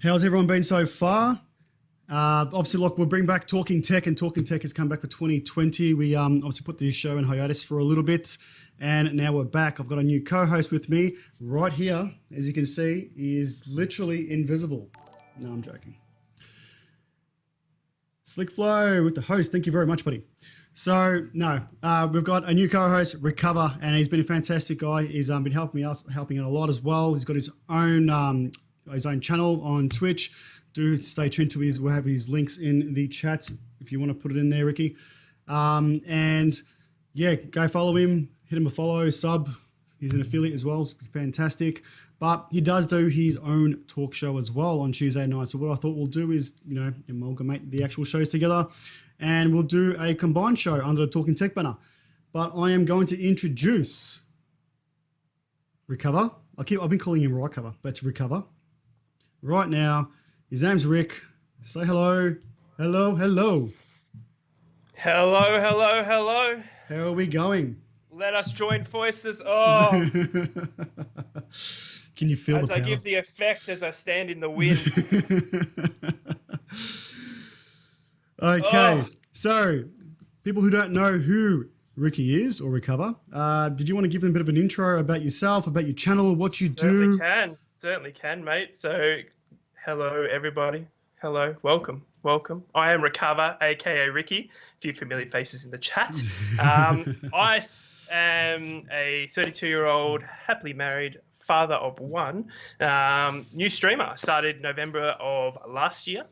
How's everyone been so far? Obviously, look, we'll bring back Talking Tech, and Talking Tech has come back for 2020. We obviously put this show in hiatus for a little bit, and now we're back. I've got a new co-host with me right here. As you can see, he is literally invisible. No, I'm joking. Slick Flow with the host. Thank you very much, buddy. So, we've got a new co-host, Rycover, and he's been a fantastic guy. He's been helping out a lot as well. He's got his own channel on Twitch. Do stay tuned to his. We'll have his links in the chat if you want to put it in there, Ricky. And yeah, go follow him. Hit him a follow, sub. He's an affiliate as well. It's fantastic. But he does do his own talk show as well on Tuesday night. So what I thought we'll do is, amalgamate the actual shows together, and we'll do a combined show under the Talking Tech banner. But I am going to introduce Rycover. I've been calling him Rycover, but it's Rycover. Right now, his name's Rick. Say hello. Hello, hello. Hello, hello, hello. How are we going? Let us join voices. Oh. Can you feel as the I power? give the effect as I stand in the wind. Okay, So people who don't know who Ricky is or Rycover, did you want to give them a bit of an intro about yourself, about your channel, what you do? Certainly can, mate. So, hello, everybody. Hello, welcome. I am Rycover, aka Ricky. A few familiar faces in the chat. I am a 32-year-old, happily married, father of one, new streamer. Started November of last year.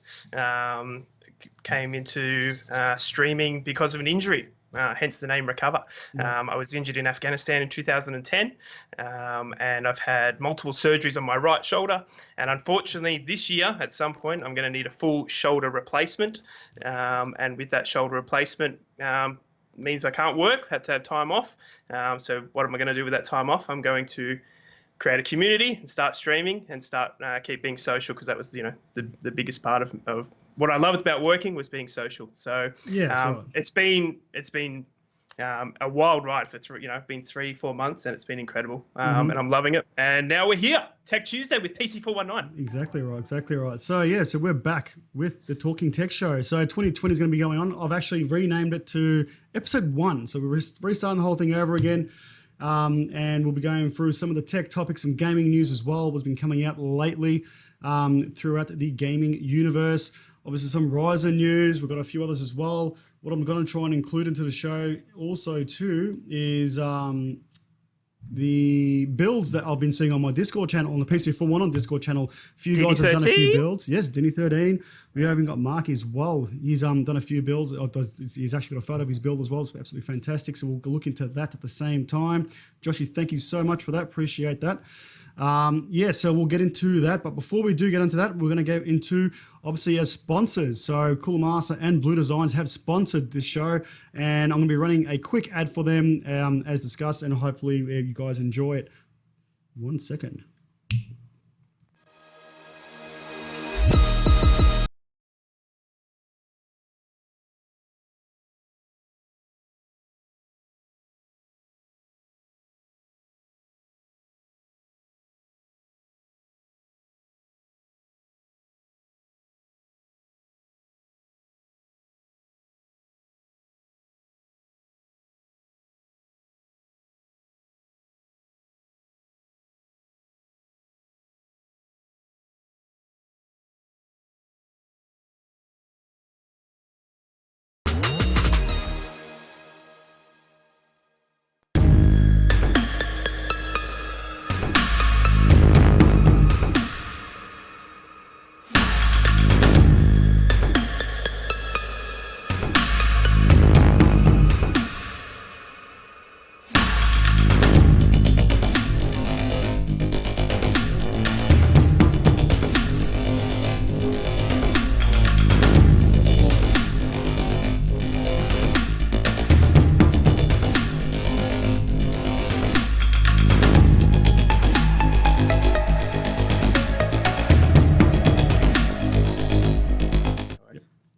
Came into streaming because of an injury. Hence the name Rycover. I was injured in Afghanistan in 2010, and I've had multiple surgeries on my right shoulder. And unfortunately, this year, at some point, I'm going to need a full shoulder replacement. And with that shoulder replacement, means I can't work. Had to have time off. So what am I going to do with that time off? I'm going to create a community and start streaming and start keep being social, because that was the biggest part of what I loved about working was being social. So right. it's been a wild ride for been 3-4 months, and it's been incredible. And I'm loving it. And now we're here, Tech Tuesday with PC419. Exactly right. So we're back with the Talking Tech show. So 2020 is going to be going on. I've actually renamed it to episode 1. So we're restarting the whole thing over again. And we'll be going through some of the tech topics and gaming news as well, what's been coming out lately throughout the gaming universe. Obviously some Ryzen news. We've got a few others as well. What I'm going to try and include into the show also too is the builds that I've been seeing on my Discord channel, on the PC41 on Discord channel. A few guys have done a few builds. Yes, Denny13. We haven't got Mark as well. He's done a few builds. He's actually got a photo of his build as well. It's absolutely fantastic. So we'll look into that at the same time. Joshy, thank you so much for that. Appreciate that. So we'll get into that. But before we do get into that, we're going to go into, obviously, as sponsors. So Cooler Master and Blue Designs have sponsored this show, and I'm going to be running a quick ad for them as discussed, and hopefully you guys enjoy it. 1 second.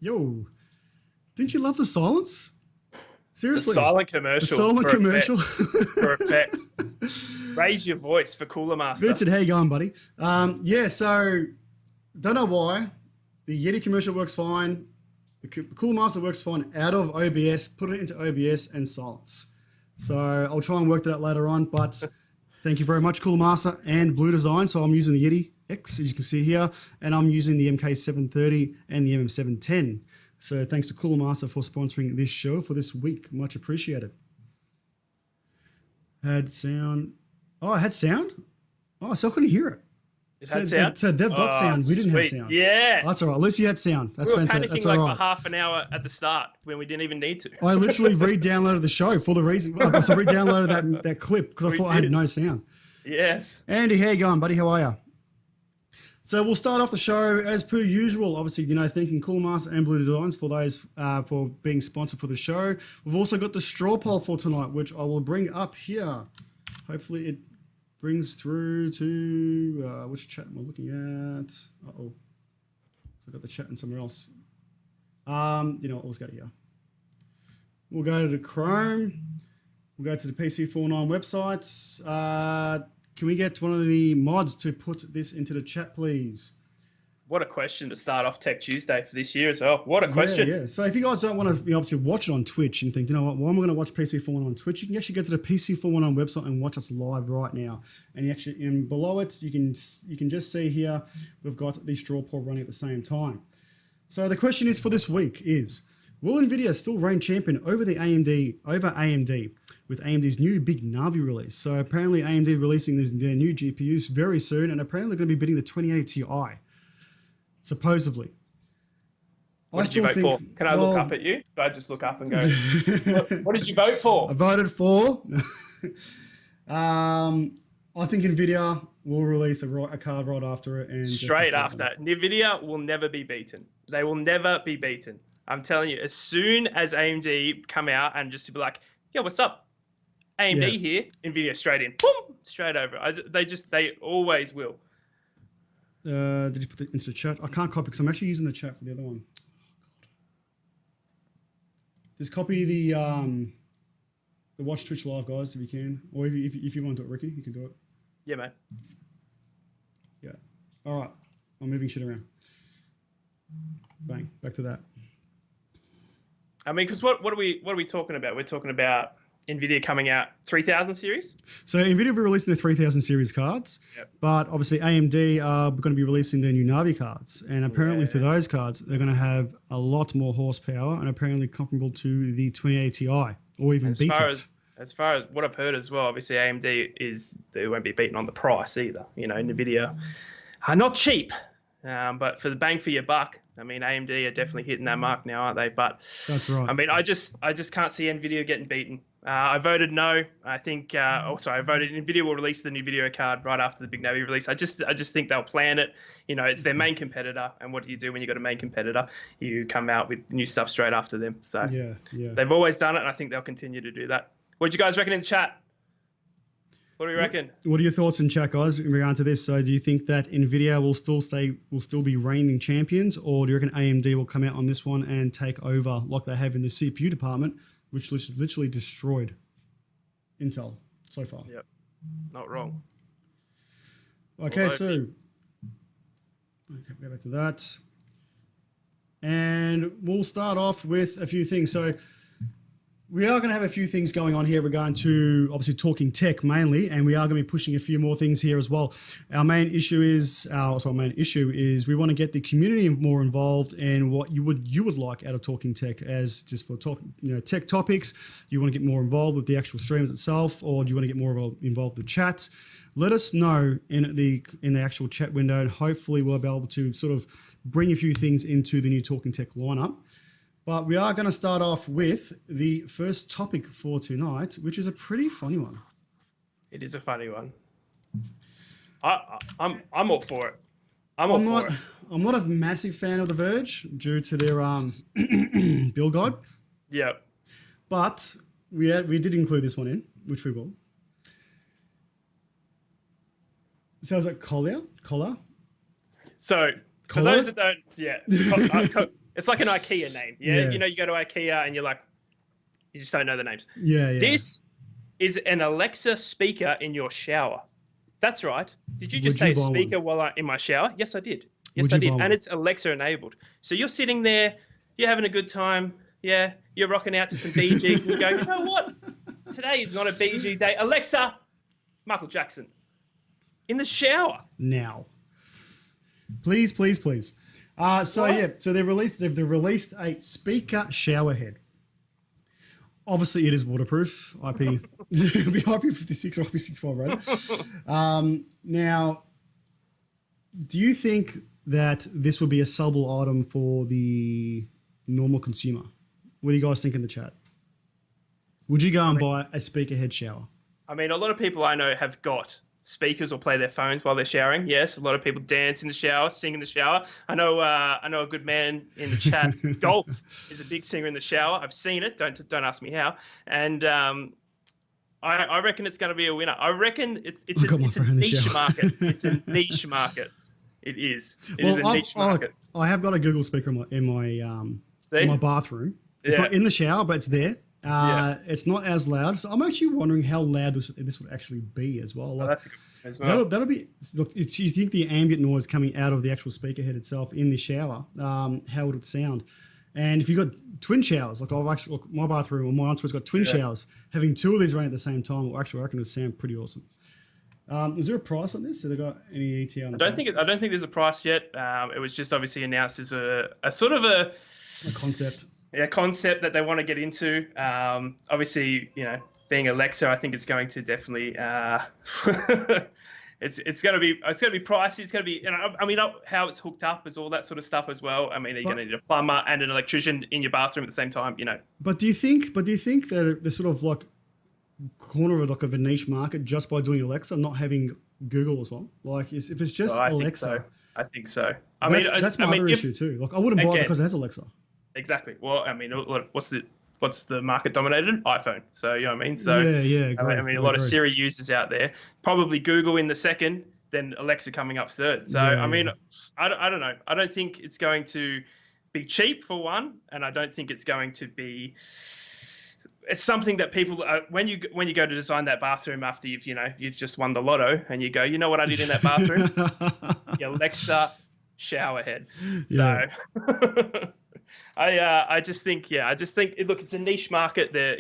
Yo, didn't you love the silence? Seriously. The silent commercial. The silent commercial. For effect. Raise your voice for Cooler Master. Vincent, how you going, buddy? So don't know why. The Yeti commercial works fine. The Cooler Master works fine out of OBS. Put it into OBS and silence. So I'll try and work that out later on. But thank you very much, Cooler Master and Blue Design. So I'm using the Yeti X, as you can see here, and I'm using the MK730 and the MM710. So thanks to Cooler Master for sponsoring this show for this week. Much appreciated. Had sound. Oh, I had sound? Oh, so I couldn't hear it. It had sound? So they've got sound. We didn't have sound. Yeah. Oh, that's all right. At least you had sound. That's we were fantastic. panicking That's like all right. for half an hour at the start when we didn't even need to. I literally re-downloaded the show for the reason. So re-downloaded that clip because I thought I had no sound. Yes. Andy, how you going, buddy? How are you? So we'll start off the show as per usual. Obviously, thanking Cool Master and Blue Designs for those for being sponsored for the show. We've also got the straw poll for tonight, which I will bring up here. Hopefully, it brings through to which chat am I looking at? So I got the chat in somewhere else. Let's go to here. We'll go to the Chrome. We'll go to the PC49 websites. Can we get one of the mods to put this into the chat, please? What a question to start off Tech Tuesday for this year as well. What a question. Yeah. So if you guys don't want to obviously watch it on Twitch and think, what, why am I going to watch PC41 on Twitch? You can actually go to the PC41 website and watch us live right now. And below it, you can just see here, we've got the straw poll running at the same time. So the question is for this week is, will NVIDIA still reign champion over AMD with AMD's new big Navi release? So apparently AMD releasing their new GPUs very soon, and apparently they're going to be beating the 2080 Ti. Supposedly. What did you vote for? Can I look up at you? Do I just look up and go, what did you vote for? I voted for. I think NVIDIA will release a card right after it. And straight after. NVIDIA will never be beaten. They will never be beaten. I'm telling you, as soon as AMD come out and just to be like, yeah, what's up? AMD here, NVIDIA straight in. Boom! Straight over. They always will. Did you put it into the chat? I can't copy because I'm actually using the chat for the other one. Just copy the watch Twitch live, guys, if you can. Or if you want to do it, Ricky, you can do it. Yeah, mate. Yeah. All right. I'm moving shit around. Bang. Back to that. I mean, because what are we talking about? We're talking about NVIDIA coming out 3000 series. So NVIDIA will be releasing the 3000 series cards, but obviously AMD are going to be releasing their new Navi cards, and apparently to those cards they're going to have a lot more horsepower and apparently comparable to the 2080 Ti, or even beat it. As far as what I've heard as well, obviously AMD they won't be beaten on the price either. NVIDIA are not cheap, but for the bang for your buck. I mean, AMD are definitely hitting that mark now, aren't they? But that's right. I mean, I just can't see NVIDIA getting beaten. I voted no. I think. I voted NVIDIA will release the new video card right after the big Navi release. I just think they'll plan it. It's their main competitor, and what do you do when you got a main competitor? You come out with new stuff straight after them. So they've always done it, and I think they'll continue to do that. What do you guys reckon in the chat? What do you reckon? What are your thoughts in chat, guys, in regard to this? So do you think that NVIDIA will still be reigning champions, or do you reckon AMD will come out on this one and take over like they have in the CPU department, which literally destroyed Intel so far? Yep, not wrong. Okay, so go back to that. And we'll start off with a few things. So we are going to have a few things going on here. We're going to obviously talking tech mainly, and we are going to be pushing a few more things here as well. Our main issue is we want to get the community more involved in what you would like out of talking tech, as just for tech topics. You want to get more involved with the actual streams itself, or do you want to get more involved with the chats? Let us know in the actual chat window, and hopefully we'll be able to sort of bring a few things into the new talking tech lineup. But we are going to start off with the first topic for tonight, which is a pretty funny one. It is a funny one. I'm all for it. I'm not a massive fan of The Verge due to their Bill Guide. Yeah. But we did include this one in, which we will. Sounds like collar. So for those that don't, it's like an IKEA name. Yeah. You go to IKEA and you're like, you just don't know the names. Yeah. This is an Alexa speaker in your shower. That's right. Did you just say speaker while in my shower? Yes, I did. Yes, Would I you did. buy And one? it's Alexa enabled. So you're sitting there, you're having a good time. Yeah, you're rocking out to some Bee Gees and you go, you know what? Today is not a Bee Gee day. Alexa, Michael Jackson in the shower. Now, please, please, please. So What? yeah, so they've released a speaker shower head. Obviously, it is waterproof, IP, IP56 or IP65 rated. Now, do you think that this would be a sellable item for the normal consumer? What do you guys think in the chat? Would you go and buy a speaker head shower? I mean, a lot of people I know have got speakers or play their phones while they're showering. Yes, a lot of people dance in the shower, sing in the shower. I know a good man in the chat. Golf is a big singer in the shower. I've seen it. Don't ask me how. And I reckon it's going to be a winner. I reckon it's a niche market. It's a niche market. It is. It is a niche market. I have got a Google speaker in my bathroom. It's not in the shower, but it's there. It's not as loud. So I'm actually wondering how loud this would actually be as well. Like, that's a good point as well. That'll be. Look, if you think the ambient noise coming out of the actual speaker head itself in the shower, how would it sound? And if you've got twin showers, like my bathroom or my ensuite's got twin showers, having two of these running at the same time, well, actually, I reckon it would sound pretty awesome. Is there a price on this? Have they got any ETA on I don't think there's a price yet. It was just obviously announced as a sort of a concept. Yeah, concept that they want to get into. Obviously, being Alexa, I think it's going to definitely it's going to be pricey. It's going to be, I mean, how it's hooked up is all that sort of stuff as well. I mean, are you going to need a plumber and an electrician in your bathroom at the same time? But do you think that they're sort of like corner of a niche market just by doing Alexa, not having Google as well? Like, if it's just Alexa, I think so. That's my other issue too. Like, I wouldn't buy it because it has Alexa. Exactly. Well, I mean, what's the market dominated? iPhone. So, you know what I mean? So, yeah. I mean, a lot of Siri users out there. Probably Google in the second, then Alexa coming up third. So, I mean, I don't know. I don't think it's going to be cheap for one, and I don't think it's going to be. It's something that people when you go to design that bathroom after you've just won the lotto and you go, you know what I did in that bathroom? Your Alexa shower head. So. I just think look, it's a niche market there,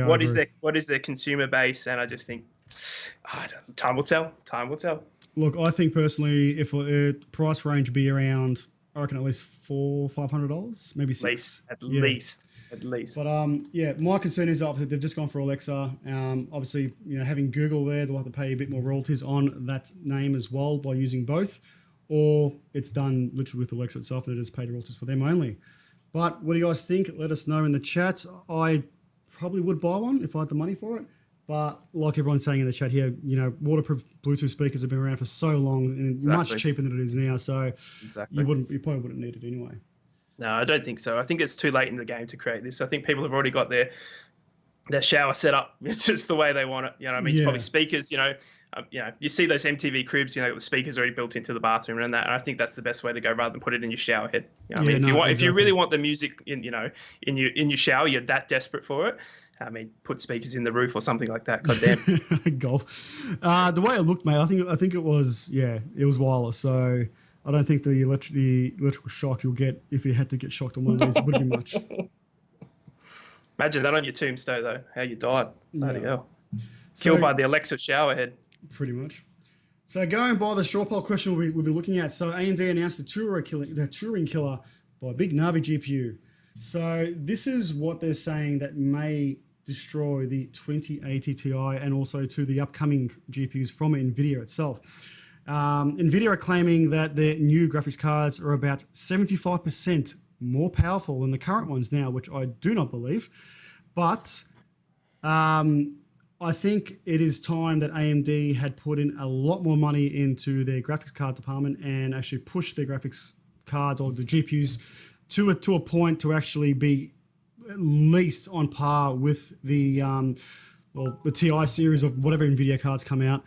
what is their consumer base, and I just think time will tell. Look, I think personally, if a price range be around, I reckon at least $400-$500, maybe $600. At least. But my concern is obviously they've just gone for Alexa. Obviously, having Google there, they'll have to pay a bit more royalties on that name as well by using both, or it's done literally with Alexa itself and it is paid royalties for them only. But what do you guys think? Let us know in the chat. I probably would buy one if I had the money for it. But like everyone's saying in the chat here, waterproof Bluetooth speakers have been around for so long and much cheaper than it is now. So you probably wouldn't need it anyway. No, I don't think so. I think it's too late in the game to create this. I think people have already got their shower set up. It's just the way they want it. You know what I mean? It's probably speakers, you see those MTV cribs, the speakers already built into the bathroom and that. And I think that's the best way to go rather than put it in your shower head. I mean, if you really want the music in your shower, you're that desperate for it. I mean, put speakers in the roof or something like that. God damn. Golf. The way it looked, mate, I think it was wireless. So I don't think the electrical shock you'll get if you had to get shocked on one of these would be much. Imagine that on your tombstone, though. How you died. Bloody hell. Killed by the Alexa shower head. Pretty much. So going by the straw poll question we'll be looking at. So AMD announced the Turing killer by Big Navi GPU. So this is what they're saying that may destroy the 2080 Ti and also to the upcoming GPUs from NVIDIA itself. NVIDIA are claiming that their new graphics cards are about 75% more powerful than the current ones now, which I do not believe. But I think it is time that AMD had put in a lot more money into their graphics card department and actually push their graphics cards or the GPUs to a point to actually be at least on par with the TI series of whatever NVIDIA cards come out.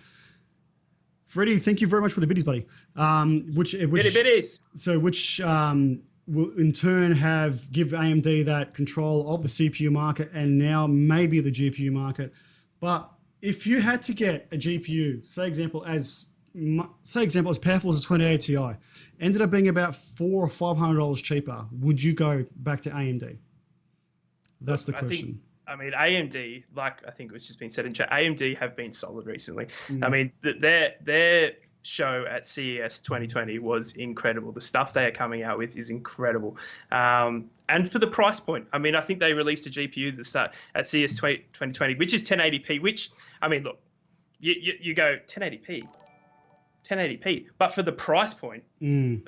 Freddie, thank you very much for the biddies, buddy. Which will in turn give AMD that control of the CPU market and now maybe the GPU market. But if you had to get a GPU, say example, as say example, as powerful as a 2080 Ti, ended up being about $400 or $500 cheaper, would you go back to AMD? That's the question. I mean, AMD, like I think it was just been said in chat, AMD have been solid recently. Mm. I mean, their show at CES 2020 was incredible. The stuff they are coming out with is incredible. And for the price point, I mean, I think they released a GPU that start at CES 2020, which is 1080p, which, I mean, look, you go 1080p, but for the price point, do you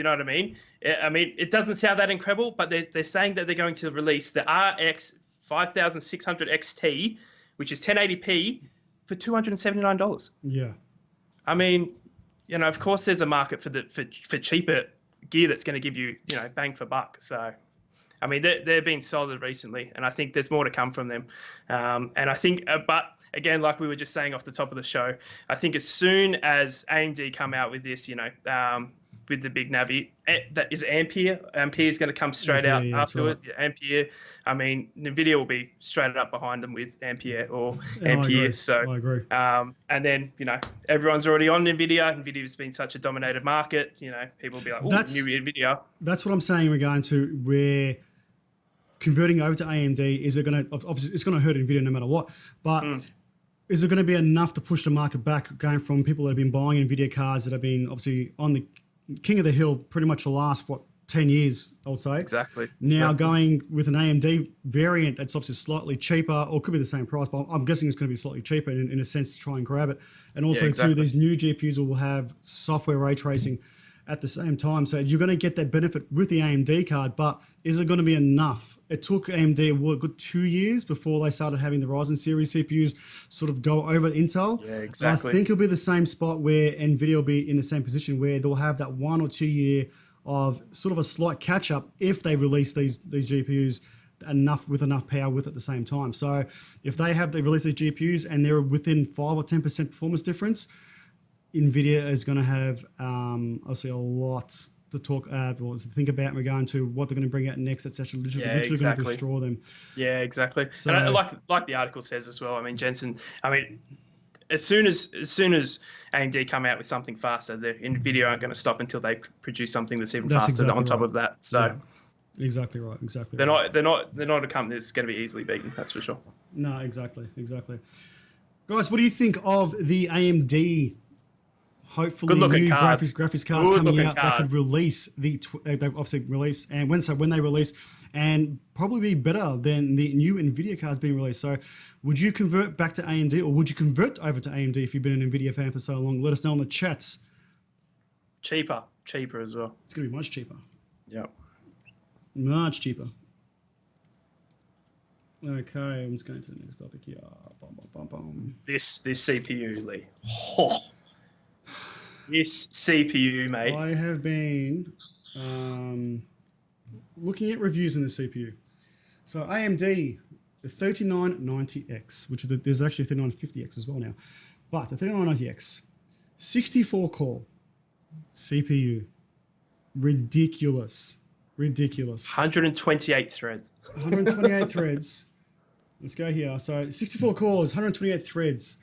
know what I mean? I mean, it doesn't sound that incredible, but they're saying that they're going to release the RX 5600 XT, which is 1080p, for $279. Yeah. I mean, you know, of course, there's a market for cheaper gear that's going to give you, you know, bang for buck. So, I mean, they've been solid recently, and I think there's more to come from them. And I think, but again, like we were just saying off the top of the show, I think as soon as AMD come out with this, you know, with the big Navi, that is Ampere. Ampere is going to come straight out afterwards. Right. Ampere. I mean, NVIDIA will be straight up behind them with Ampere or Ampere. So I agree. And then, you know, everyone's already on NVIDIA. NVIDIA's been such a dominated market. You know, people will be like, "Oh, new NVIDIA." That's what I'm saying. We're going to where converting over to AMD, is it going to, obviously it's going to hurt NVIDIA no matter what, but is it going to be enough to push the market back, going from people that have been buying NVIDIA cards that have been obviously on the king of the hill pretty much the last, 10 years, I would say. Exactly. Now going with an AMD variant, it's obviously slightly cheaper, or could be the same price, but I'm guessing it's going to be slightly cheaper in a sense to try and grab it. And also too, these new GPUs will have software ray tracing at the same time. So you're going to get that benefit with the AMD card, but is it going to be enough? It took AMD a good 2 years before they started having the Ryzen series CPUs sort of go over Intel. Yeah, exactly. I think it'll be the same spot where NVIDIA will be in the same position where they'll have that 1 or 2 year of sort of a slight catch up if they release these GPUs with enough power with at the same time. So if they release these GPUs and they're within 5 or 10% performance difference, NVIDIA is going to have obviously a lot to think about in regard to what they're going to bring out next. It's actually literally going to destroy them. Yeah, exactly. So, and like the article says as well. I mean, Jensen. I mean, as soon as AMD come out with something faster, the NVIDIA aren't going to stop until they produce something that's even faster exactly on top of that. So. Yeah. Exactly right. Exactly. They're not a company that's going to be easily beaten. That's for sure. No, exactly. Guys, what do you think of the AMD? Hopefully, new graphics cards coming out that could release they obviously release, and when they release, and probably be better than the new NVIDIA cards being released. So, would you convert back to AMD, or would you convert over to AMD if you've been an NVIDIA fan for so long? Let us know in the chats. Cheaper as well. It's going to be much cheaper. Yeah. Much cheaper. Okay, I'm just going to the next topic here. This CPU, Lee. Oh. This CPU, mate. I have been looking at reviews on the CPU. So AMD, the 3990X, which is there's actually a 3950X as well now, but the 3990X, 64 core CPU, ridiculous. 128 threads. 128 threads. Let's go here. So 64 cores, 128 threads.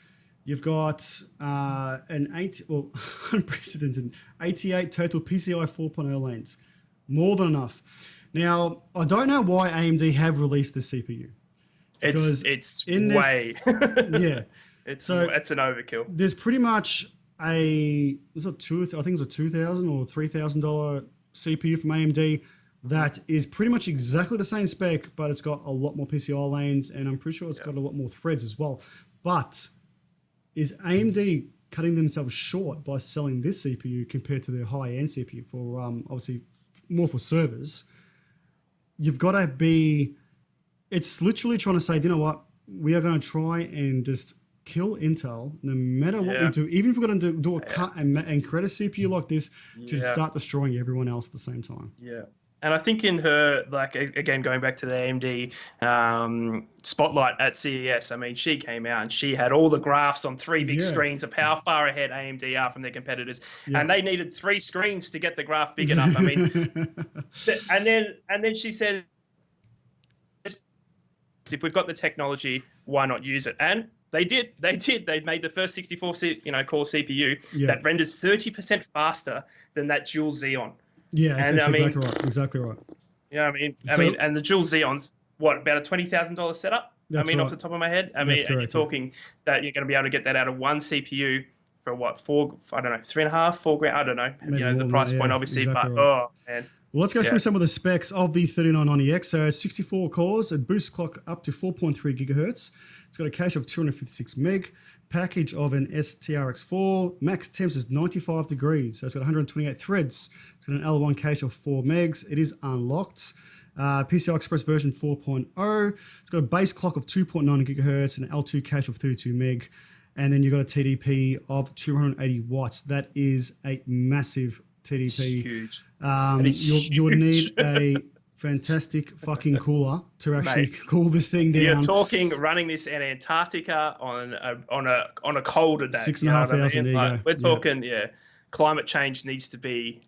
You've got unprecedented 88 total PCI 4.0 lanes. More than enough. Now, I don't know why AMD have released this CPU. It's way. Yeah. It's an overkill. There's pretty much I think it was a $2,000 or $3,000 CPU from AMD that is pretty much exactly the same spec, but it's got a lot more PCI lanes, and I'm pretty sure it's got a lot more threads as well. But is AMD cutting themselves short by selling this CPU compared to their high-end CPU for obviously more for servers? You've got to be... It's literally trying to say, you know what? We are going to try and just kill Intel no matter what we do. Even if we're going to do a cut and create a CPU like this to start destroying everyone else at the same time. Yeah. And I think in her, like, again, going back to the AMD spotlight at CES, I mean, she came out and she had all the graphs on 3 big screens of how far ahead AMD are from their competitors. Yeah. And they needed 3 screens to get the graph big enough. I mean, and then she said, if we've got the technology, why not use it? And They did. They made the first 64 core CPU Yeah. that renders 30% faster than that dual Xeon. Yeah, And exactly right. Exactly right. Yeah, and the dual Xeon's what, about a $20,000 setup? That's off right. the top of my head. That's and you're correct, yeah. talking that you're going to be able to get that out of one CPU for what, I don't know, 3.5, 4 grand. I don't know. Maybe more The than price that, point, yeah, obviously, exactly but right. oh man. Well, let's go through some of the specs of the 3990X. So 64 cores, it boosts clock up to 4.3 gigahertz. It's got a cache of 256 meg, package of an STRX4. Max temps is 95 degrees. So it's got 128 threads. It's got an L1 cache of 4 megs. It is unlocked. PCI Express version 4.0. It's got a base clock of 2.9 gigahertz and an L2 cache of 32 meg. And then you've got a TDP of 280 watts. That is a massive TDP. It's huge. You would need a fantastic fucking cooler to actually cool this thing down. You're talking running this in Antarctica on a colder day. 6,500. We're talking, climate change needs to be.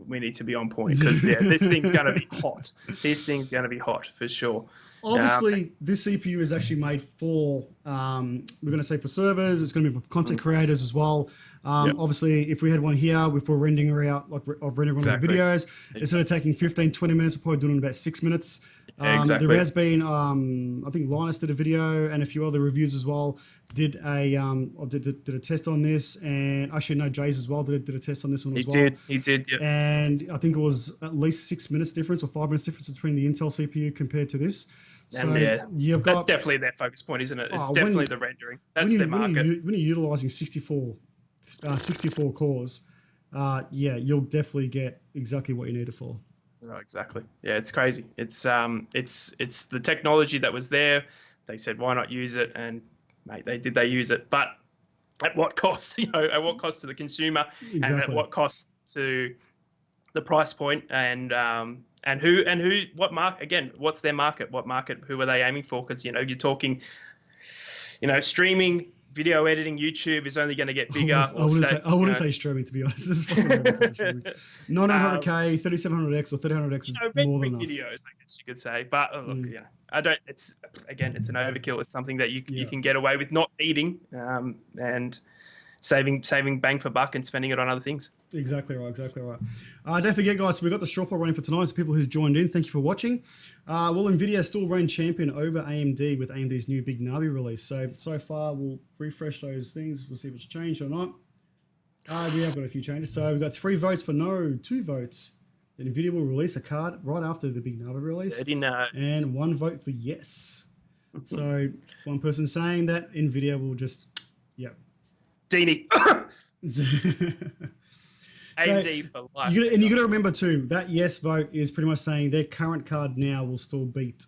We need to be on point because this thing's going to be hot. This thing's going to be hot for sure. Obviously, this CPU is actually made for, we're going to say for servers. It's going to be for content creators as well. Obviously, if we had one here, if we're rendering out, like rendering one of the videos, instead of taking 15, 20 minutes, we're probably doing it in about 6 minutes. There has been, I think Linus did a video and a few other reviews as well. Did a test on this, and actually no, Jay's as well did a test on this one as well. He did, yeah. And I think it was at least 6 minutes difference or 5 minutes difference between the Intel CPU compared to this. So that's definitely their focus point, isn't it? It's definitely the rendering. That's their market. When you're utilizing 64 cores, you'll definitely get exactly what you need it for. Oh, exactly. Yeah, it's crazy. It's the technology that was there. They said, why not use it? And mate, they use it. But at what cost? At what cost to the consumer, and at what cost to the price point, and what market? Again, what's their market? What market? Who are they aiming for? Because you're talking, streaming, video editing, YouTube is only going to get bigger. I wouldn't say streaming, to be honest. This is fucking 900K, 3700X or 300X is more than enough. Videos, I guess you could say. But look, I don't. It's an overkill. It's something that you can get away with not needing, and saving bang for buck and spending it on other things. Exactly right. Don't forget, guys, we've got the straw poll running for tonight. So people who's joined in, thank you for watching. NVIDIA still reign champion over AMD with AMD's new Big Navi release. So far, we'll refresh those things. We'll see if it's changed or not. We have got a few changes. So we've got 3 votes for no, 2 votes. Then NVIDIA will release a card right after the Big Navi release. And 1 vote for yes. So one person saying that NVIDIA will just, Deanie. AMD for life. You got to remember too, that yes vote is pretty much saying their current card now will still beat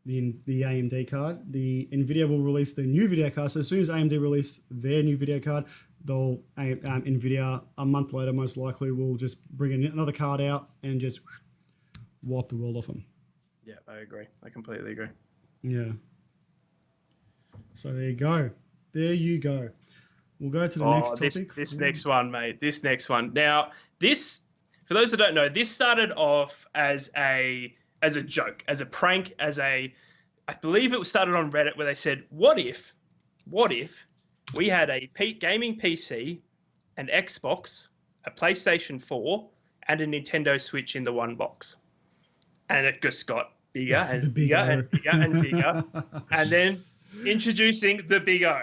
the AMD card. The NVIDIA will release the new video card. So as soon as AMD release their new video card, they'll NVIDIA a month later most likely will just bring another card out and just wipe the world off them. Yeah, I agree. I completely agree. Yeah. So there you go. We'll go to the next topic. This next one, mate. This next one. Now, for those that don't know, this started off as a joke, as a prank, I believe it was started on Reddit where they said, what if we had a gaming PC, an Xbox, a PlayStation 4, and a Nintendo Switch in the one box? And it just got bigger and bigger and bigger and bigger. And then introducing the Big O.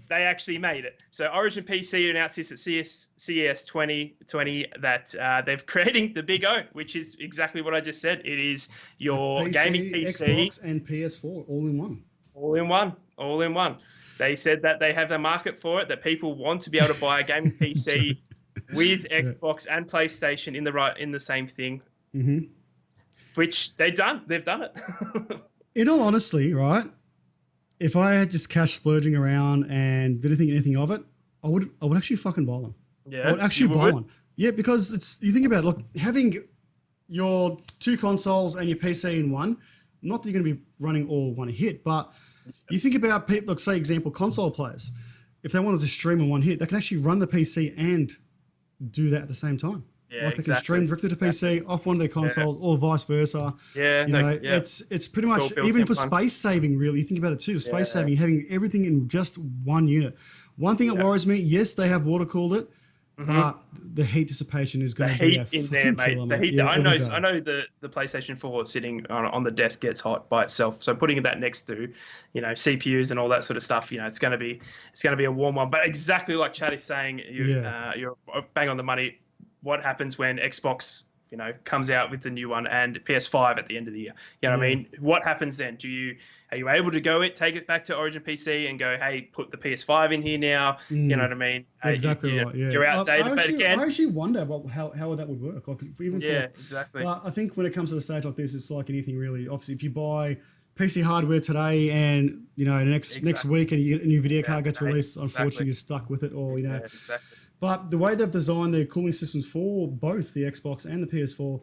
They actually made it. So Origin PC announced this at CES 2020 that they're creating the Big O, which is exactly what I just said. It is your gaming PC, Xbox, and PS4 all in one. All in one. They said that they have a market for it, that people want to be able to buy a gaming PC with Xbox and PlayStation in the same thing. Mm-hmm. Which they've done. They've done it. In all honesty, right? If I had just cash splurging around and didn't think anything of it, I would actually fucking buy one. Yeah, I would actually buy one. Yeah, because you think about it, look, having your 2 consoles and your PC in one, not that you're going to be running all one hit, but you think about people, like say example, console players, if they wanted to stream in one hit, they can actually run the PC and do that at the same time. Yeah, Like they can exactly. stream directly to PC off one of their consoles, or vice versa. Yeah, You no, know, yeah. it's pretty It's much all built even in for one. space saving. Really, you think about it too. Space Yeah. saving, having everything in just one unit. One thing that worries me, yes, they have water cooled it, but the heat dissipation is The going to be heat a in there, fucking mate. killer, The mate. heat. Yeah, I every know. go. I know the PlayStation 4 sitting on the desk gets hot by itself. So putting that next to, CPUs and all that sort of stuff, it's going to be a warm one. But exactly like Chad is saying, you're bang on the money. What happens when Xbox, comes out with the new one and PS5 at the end of the year? You know what I mean? What happens then? Are you able to take it back to Origin PC and go, hey, put the PS5 in here now? You know what I mean? Exactly right. Yeah, You're outdated, but again, I actually wonder how that would work. Like even exactly. But I think when it comes to the stage like this, it's like anything really. Obviously, if you buy PC hardware today and next week and you get a new video card gets released, unfortunately you're stuck with it, or exactly. But the way they've designed their cooling systems for both the Xbox and the PS4,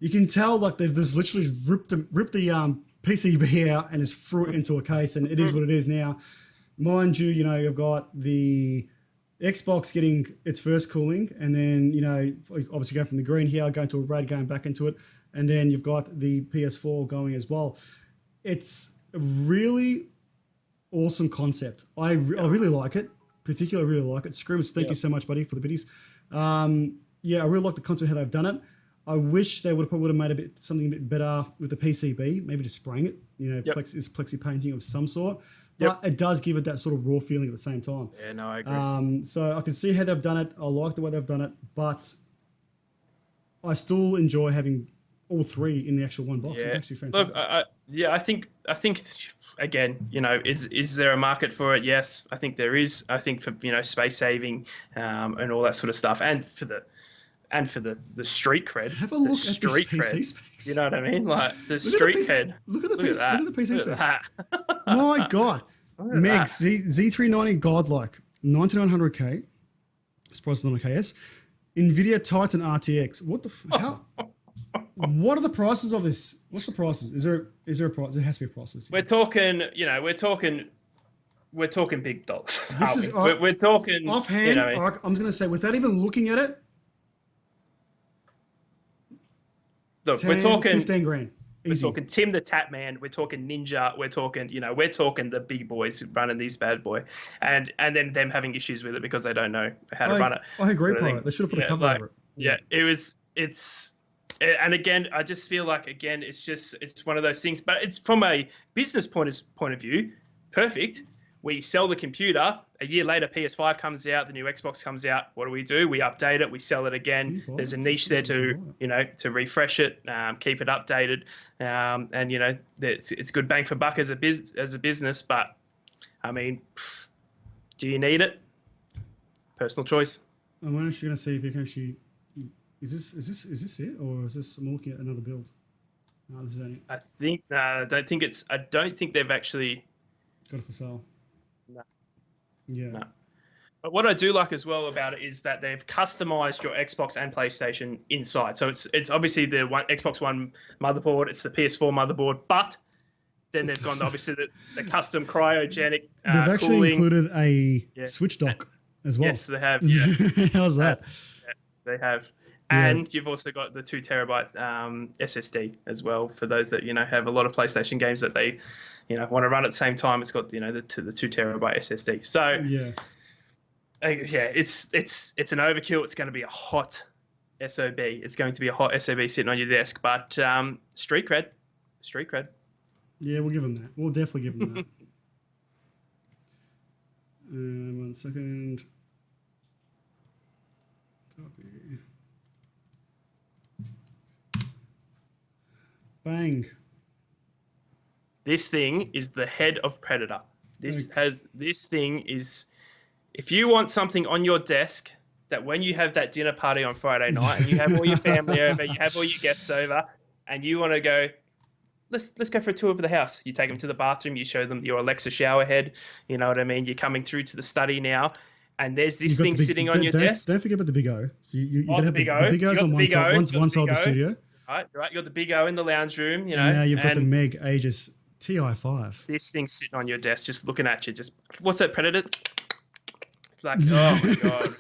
you can tell like they've just literally ripped the PCB out and just threw it into a case, and it is what it is now. Mind you, you've got the Xbox getting its first cooling, and then obviously going from the green here, going to a red, going back into it, and then you've got the PS4 going as well. It's a really awesome concept. I really like it. Particularly, I really like it. Scrims, thank you so much, buddy, for the biddies. I really like the concept how they've done it. I wish they would have made something a bit better with the PCB, maybe just spraying it, plexi painting of some sort. But it does give it that sort of raw feeling at the same time. Yeah, no, I agree. So I can see how they've done it. I like the way they've done it, but I still enjoy having all three in the actual one box. It's actually fantastic. Look, I think again, is there a market for it? Yes, I think there is. I think for space saving and all that sort of stuff, and for the street cred. Have a look at the PC specs. You know what I mean? Like the street cred. Look at the PC specs. That. My God, Meg Z390 Godlike 9900K. It's priced on a KS. Nvidia Titan RTX. What the how? What are the prices of this? What's the prices? Is there a price? There has to be a price. We're talking, we're talking big dollars. We're talking offhand. I'm going to say without even looking at it. Look, 10, we're talking 15 grand. Easy. We're talking Tim the Tap Man. We're talking Ninja. We're talking, the big boys running these bad boy, and then them having issues with it because they don't know how to run it. I agree, Pirate. They should have put a cover over it. Yeah, it's. And again, I just feel like it's one of those things. But it's from a business point of view, perfect. We sell the computer. A year later, PS5 comes out. The new Xbox comes out. What do? We update it. We sell it again. There's a niche there to refresh it, keep it updated, and it's good bang for buck as a business. But I mean, do you need it? Personal choice. I'm actually going to see if you can actually. Is this it, or is this? I'm looking at another build. No, this is only. I don't think they've actually got it for sale. No. Yeah. No. But what I do like as well about it is that they've customized your Xbox and PlayStation inside. So it's obviously the Xbox One motherboard, it's the PS4 motherboard, but then they've gone obviously the custom cryogenic. They've actually cooling. included a switch dock as well. Yes, they have. Yeah. How's that? They have. And you've also got the 2 terabyte SSD as well for those that have a lot of PlayStation games that they want to run at the same time. It's got the 2 terabyte SSD. So it's an overkill. It's going to be a hot SOB. It's going to be a hot SOB sitting on your desk. But street cred. Yeah, we'll give them that. We'll definitely give them that. 1 second. Copy. Bang. This thing is the head of Predator. This thing is, if you want something on your desk that when you have that dinner party on Friday night and you have all your family over, you have all your guests over, and you want to go, let's go for a tour of the house. You take them to the bathroom, you show them your Alexa shower head. You know what I mean? You're coming through to the study now, and there's this thing sitting on your desk. Don't forget about the Big O. So you got to have the Big O's on one side of the studio. Right. You got the Big O in the lounge room, And now you've got the Meg Aegis TI5. This thing's sitting on your desk, just looking at you. Just what's that Predator? Like, oh my god.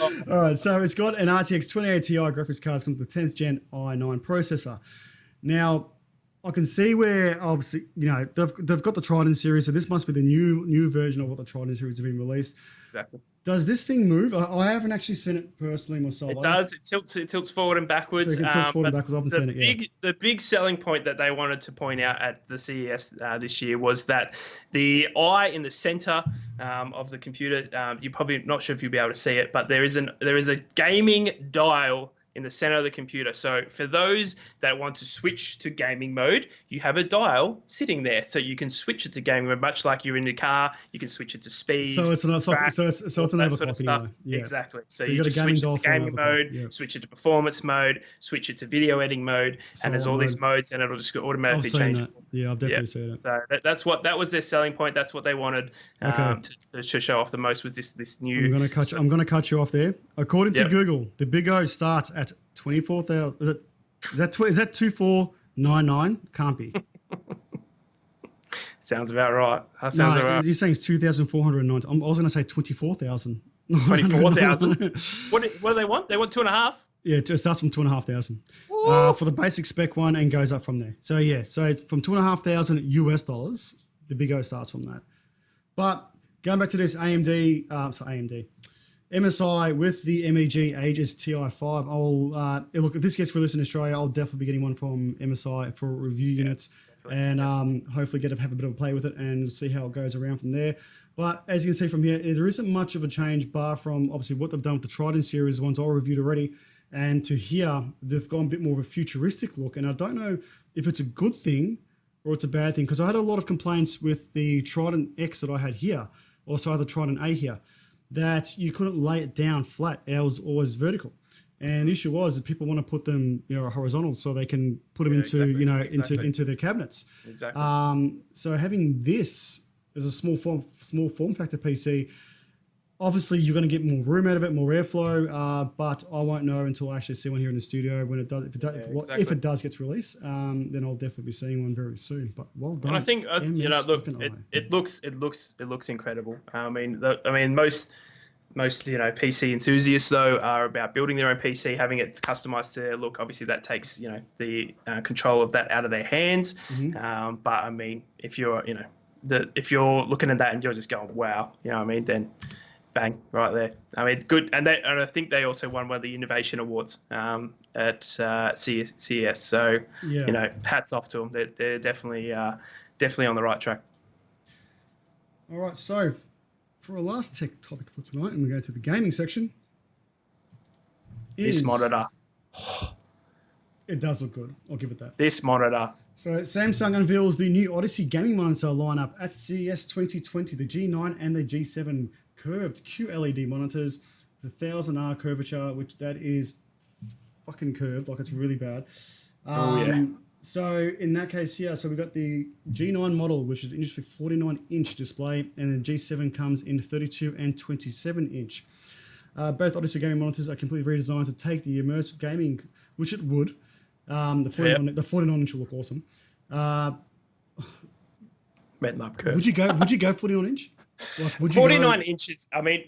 Oh, All right, so it's got an RTX 2080 Ti graphics card, comes with the 10th gen i9 processor. Now, I can see where obviously, they've got the Trident series, so this must be the new version of what the Trident series has been released. exactly. Does this thing move? I haven't actually seen it personally myself. It does. It tilts forward and backwards. So it tilts forward and but backwards. I haven't seen it yet. The big selling point that they wanted to point out at the CES this year was that the eye in the center of the computer, you're probably not sure if you'll be able to see it, but there is a gaming dial in the center of the computer. So for those that want to switch to gaming mode, you have a dial sitting there, so you can switch it to gaming mode, much like you're in the car. You can switch it to speed. So it's an overclock anyway. Yeah. Exactly. So you you got a just gaming switch dial it to for an gaming overclock. mode, Yeah. switch it to performance mode, switch it to video editing mode, and there's all these modes, and it'll just automatically I've seen change. that. Yeah, I've definitely seen it. So that was their selling point. That's what they wanted to show off the most, was this new. I'm gonna cut you off there. According to Google, the Big O starts at 24,000. Is that 2499? Can't be. Sounds about right. That sounds about right. You're saying it's 2,490. I was going to say 24,000. 24,000. What do they want? They want 2.5. Yeah, it starts from 2,500 for the basic spec one and goes up from there. So yeah, from 2,500 US dollars, the Big O starts from that. But going back to this MSI with the MEG Aegis Ti5. Look, if this gets released in Australia, I'll definitely be getting one from MSI for review units, and hopefully have a bit of a play with it and see how it goes around from there. But as you can see from here, there isn't much of a change, bar from obviously what they've done with the Trident series, the ones I reviewed already, and to here they've gone a bit more of a futuristic look. And I don't know if it's a good thing or it's a bad thing, because I had a lot of complaints with the Trident X that I had here, also the Trident A here, that you couldn't lay it down flat. It was always vertical. And the issue was that people want to put them, horizontal, so they can put them into their cabinets. Exactly. So having this as a small form factor PC, obviously you're going to get more room out of it, more airflow. But I won't know until I actually see one here in the studio when it does. If it does get released, then I'll definitely be seeing one very soon. But well done. And I think it looks incredible. I mean, most PC enthusiasts though are about building their own PC, having it customized to their look. Obviously, that takes the control of that out of their hands. Mm-hmm. But I mean, if you're if you're looking at that and you're just going, wow, then bang, right there. I mean, good. And I think they also won one of the innovation awards at CES. So hats off to them. They're definitely on the right track. All right, so for our last tech topic for tonight, and we go to the gaming section. This monitor. It does look good. I'll give it that. This monitor. So Samsung unveils the new Odyssey gaming monitor lineup at CES 2020. The G9 and the G7 curved QLED monitors, the 1000R curvature, which that is fucking curved, like it's really bad. So in that case here, so we've got the G9 model, which is industry 49-inch display, and the G7 comes in 32 and 27-inch. Both Odyssey gaming monitors are completely redesigned to take the immersive gaming, which it would. The 49-inch will look awesome. Would you go 49-inch? Like, 49 inches. I mean,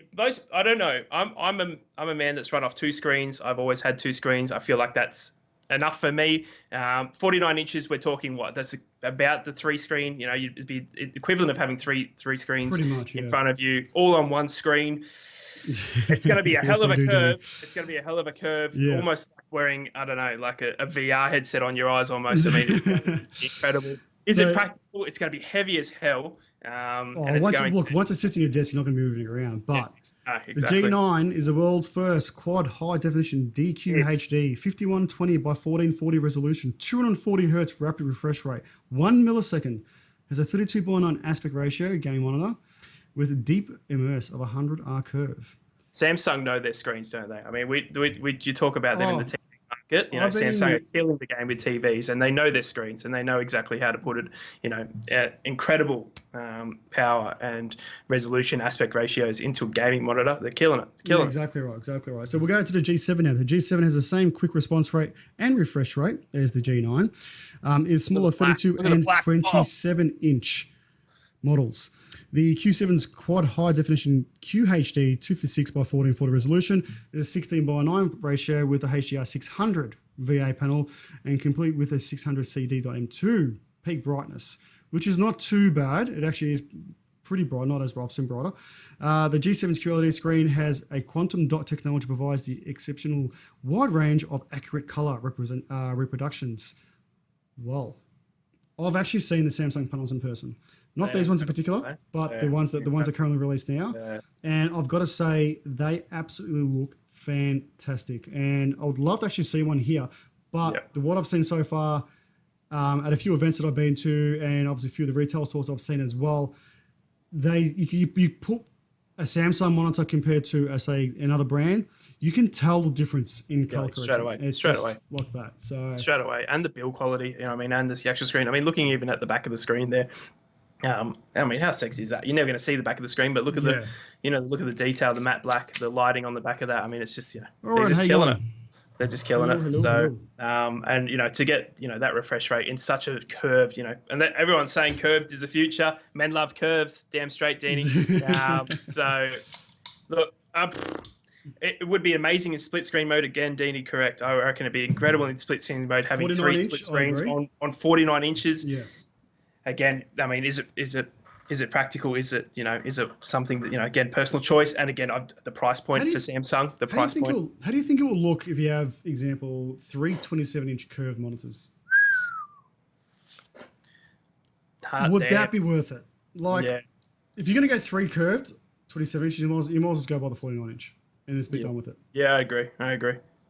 I don't know. I'm a man that's run off two screens. I've always had two screens. I feel like that's enough for me. 49 inches. We're talking what? That's about the 3-screen. You'd be equivalent of having three screens pretty much, in front of you, all on one screen. It's going to be a hell of a curve. It's going to be a hell of a curve. Yeah. Almost like wearing, I don't know, like a VR headset on your eyes almost. I mean, it's incredible. Is it practical? It's going to be heavy as hell. Once it sits in your desk, you're not going to be moving it around. But exactly. The G9 is the world's first quad high-definition DQ HD, 5120 by 1440 resolution, 240 hertz rapid refresh rate, 1 millisecond, has a 32:9 aspect ratio game monitor with a deep immerse of 100R curve. Samsung know their screens, don't they? I mean, you talk about them in the TV market. Samsung are killing the game with TVs, and they know their screens, and they know exactly how to put it. At incredible power and resolution aspect ratios into a gaming monitor. They're killing it. Exactly right. So we'll go to the G7 now. The G7 has the same quick response rate and refresh rate as the G9. Is smaller 32 and 27-inch models. The Q7's quad high definition QHD 256 by 1440 resolution is a 16 by 9 ratio with a HDR 600 VA panel and complete with a 600 CD.M2 peak brightness, which is not too bad. It actually is pretty bright, not as bright, I've seen brighter. The G7's QLED screen has a quantum dot technology, provides the exceptional wide range of accurate color reproductions. Well, I've actually seen the Samsung panels in person. Not these ones in particular, but the ones that are currently released now. And I've got to say, they absolutely look fantastic. And I would love to actually see one here. But what I've seen so far at a few events that I've been to, and obviously a few of the retail stores I've seen as well, if you put a Samsung monitor compared to, say, another brand, you can tell the difference in color correction. Straight away. It's straight away. Like that. So straight away. And the build quality, you know what I mean, and the actual screen. I mean, looking even at the back of the screen there, I mean, how sexy is that? You're never going to see the back of the screen, but look at look at the detail, the matte black, the lighting on the back of that. I mean, it's just, they're just killing it. They're just killing it. So, and to get that refresh rate in such a curved, and everyone's saying curved is the future. Men love curves. Damn straight, Deanie. So, look, it would be amazing in split screen mode again, Deanie. Correct. I reckon it'd be incredible in split screen mode, having 3 split screens on 49 inches. Yeah. Again, I mean, is it practical? Is it something that again, personal choice, and again, the price point for Samsung, the price point. How do you think it will look if you have, example, 3 27-inch curved monitors? Would that be worth it? Like, if you're going to go 3 curved 27 inches, you might as well just go by the 49-inch and just be done with it. Yeah, I agree.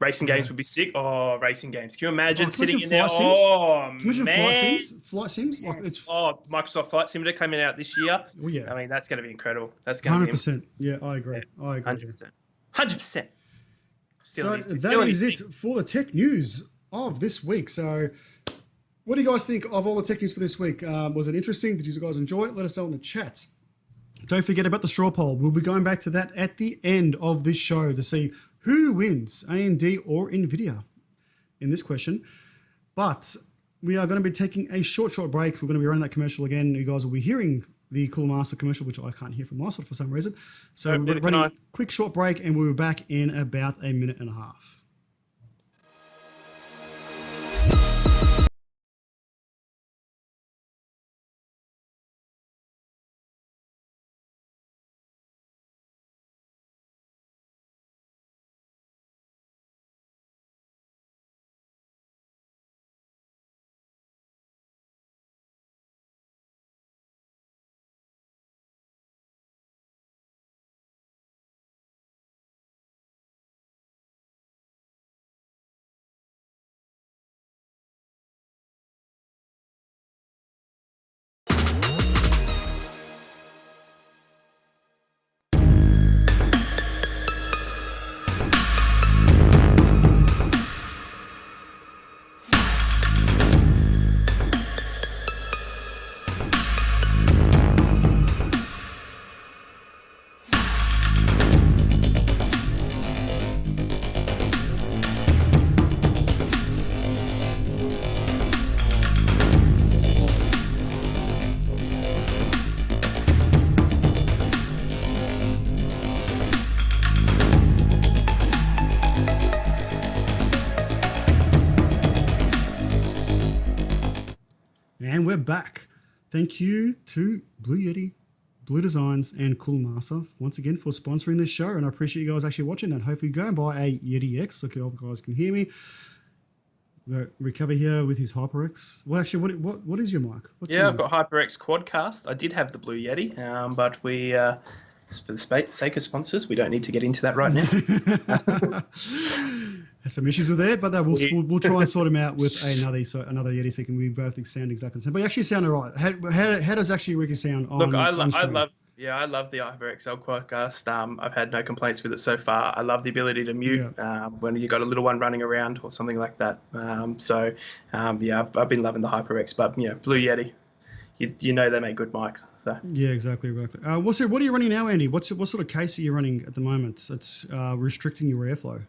Racing games would be sick. Oh, racing games. Can you imagine sitting in there? Can you imagine flight sims? Like Microsoft Flight Simulator coming out this year. Oh, yeah. I mean, that's going to be incredible. That's going to be 100%. Yeah, I agree. Yeah, I agree. 100%. So that is it for the tech news of this week. So what do you guys think of all the tech news for this week? Was it interesting? Did you guys enjoy it? Let us know in the chat. Don't forget about the straw poll. We'll be going back to that at the end of this show to see who wins, AMD or NVIDIA, in this question. But we are going to be taking a short break. We're going to be running that commercial again. You guys will be hearing the Cool Master commercial, which I can't hear from my side for some reason. So we're running a quick short break, and we'll be back in about a minute and a half. And we're back. Thank you to Blue Yeti, Blue Designs, and Cool Master once again for sponsoring this show. And I appreciate you guys actually watching that. Hopefully you go and buy a Yeti X. Look, you guys can hear me. Rycover here with his HyperX. Well, actually, what is your mic? I've got HyperX Quadcast. I did have the Blue Yeti, but we, for the sake of sponsors, we don't need to get into that right now. Has some issues with that, but we'll try and sort them out with another Yeti, so we both sound exactly the same. But you actually sound all right. How does actually Ricky sound? Look, I love the HyperX Quadcast. I've had no complaints with it so far. I love the ability to mute when you got a little one running around or something like that. I've been loving the HyperX, but Blue Yeti, you know they make good mics. So yeah, exactly. What are you running now, Andy? What sort of case are you running at the moment? It's restricting your airflow.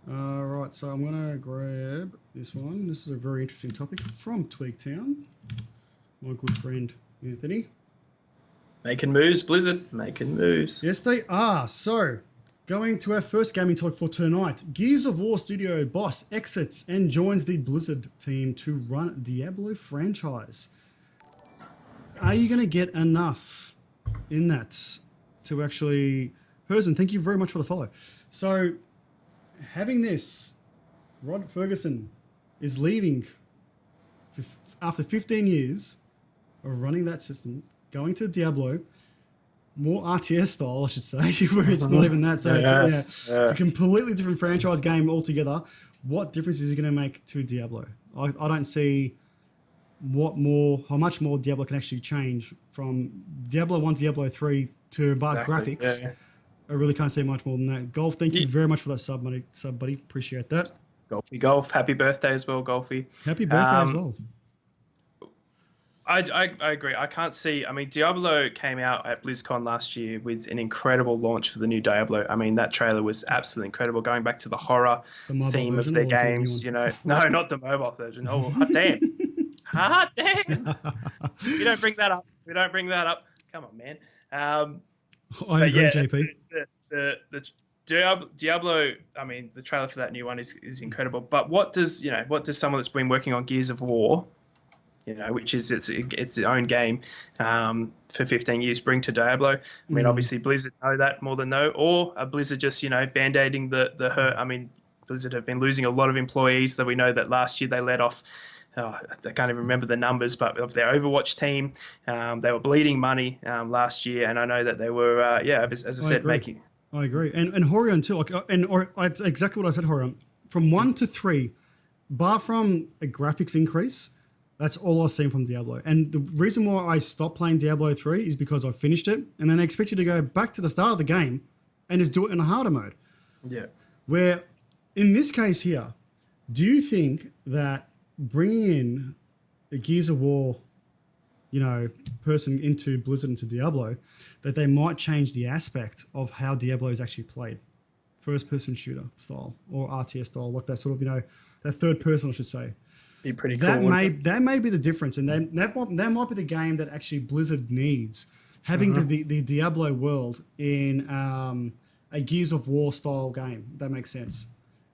Right, so I'm going to grab this one. This is a very interesting topic from Tweaktown. my good friend Anthony. Making moves, Blizzard. Making moves. Yes, they are. So, going to our first gaming talk for tonight. Gears of War studio boss exits and joins the Blizzard team to run Diablo franchise. Are you going to get enough in that to actually... Person, thank you very much for the follow. So, having this, Rod Ferguson is leaving after 15 years of running that system, going to Diablo, more RTS style, I should say, where it's not even that. So it's a completely different franchise game altogether. What difference is it going to make to Diablo? I don't see how much more Diablo can actually change from Diablo 1 to Diablo 3 to graphics. Yeah. I really can't say much more than that. Golf, thank you very much for that sub, buddy. Appreciate that. Golf. Happy birthday as well, Golfy. Happy birthday as well. I agree. I can't see. I mean, Diablo came out at BlizzCon last year with an incredible launch for the new Diablo. I mean, that trailer was absolutely incredible. Going back to the horror theme of their games, you know. No, not the mobile version. Oh, hot damn. Hot damn. You don't bring that up. Come on, man. I agree, JP. The Diablo, I mean, the trailer for that new one is incredible. But what does someone that's been working on Gears of War, which is its own game, for 15 years bring to Diablo? I mean, obviously Blizzard know that more than or are Blizzard just, band-aiding the hurt? I mean, Blizzard have been losing a lot of employees that we know that last year they let off. I can't even remember the numbers, but of their Overwatch team, they were bleeding money last year, and I know that they were, as I said, making. I agree, and Horion too. Exactly what I said, Horion. From 1 to 3, bar from a graphics increase, that's all I've seen from Diablo. And the reason why I stopped playing Diablo 3 is because I finished it, and then I expect you to go back to the start of the game and just do it in a harder mode. Yeah. Where, in this case here, do you think that bringing in a Gears of War, person into Blizzard, into Diablo, that they might change the aspect of how Diablo is actually played? First-person shooter style or RTS style, like that sort of, that third person, I should say. Be pretty cool. That may be the difference, and that might be the game that actually Blizzard needs. Having the Diablo world in a Gears of War style game. That makes sense.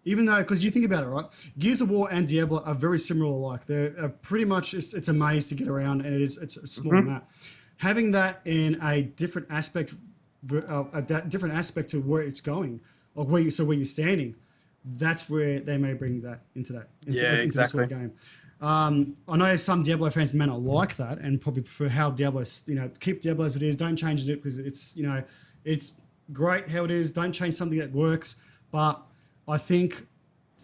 Even though, because you think about it, right? Gears of War and Diablo are very similar alike. They're pretty much, it's a maze to get around, and it's a small map. Having that in a different aspect, to where it's going, or where you're standing, that's where they may bring that into exactly. This sort of game. I know some Diablo fans may not like that and probably prefer how Diablo, keep Diablo as it is, don't change it because it's, it's great how it is. Don't change something that works, but I think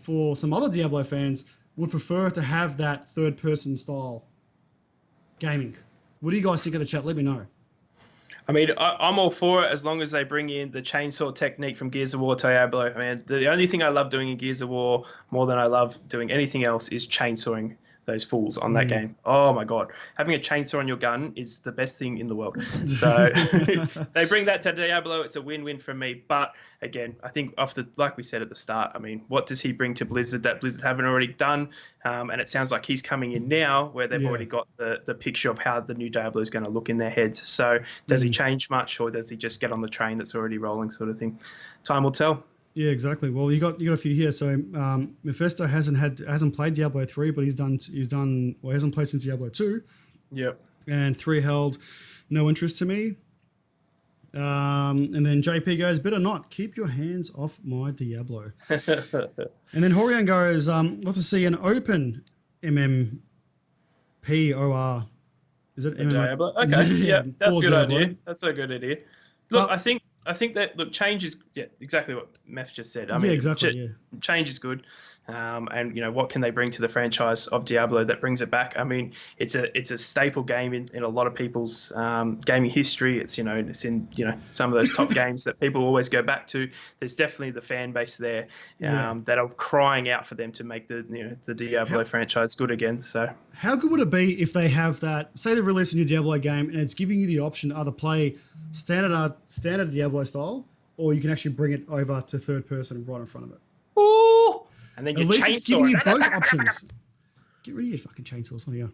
for some other Diablo fans would prefer to have that third-person style gaming. What do you guys think of the chat? Let me know. I mean, I'm all for it as long as they bring in the chainsaw technique from Gears of War to Diablo. I mean, the only thing I love doing in Gears of War more than I love doing anything else is chainsawing those fools on that game. Oh my God. Having a chainsaw on your gun is the best thing in the world. So they bring that to Diablo. It's a win-win for me. But again, I think like we said at the start, I mean, what does he bring to Blizzard that Blizzard haven't already done? And it sounds like he's coming in now where they've already got the picture of how the new Diablo is going to look in their heads. So does he change much, or does he just get on the train that's already rolling, sort of thing? Time will tell. Yeah, exactly. Well, you got a few here. So Mephisto hasn't played Diablo 3, but he hasn't played since Diablo 2. Yep. And 3 held no interest to me. And then JP goes, better not. Keep your hands off my Diablo. And then Horian goes, love to see an open MMPOR. Is it Diablo? Okay, yeah, that's a good idea. That's a good idea. Look, I think that change is exactly what Meth just said. I mean, exactly. Change is good, and what can they bring to the franchise of Diablo that brings it back? I mean, it's a staple game in a lot of people's gaming history. It's it's in some of those top games that people always go back to. There's definitely the fan base there that are crying out for them to make the Diablo franchise good again. So how good would it be if they have that? Say they release a new Diablo game and it's giving you the option to either play standard Diablo style, or you can actually bring it over to third person right in front of it. Ooh! And then you at least it's giving you both options. Get rid of your fucking chainsaws on here.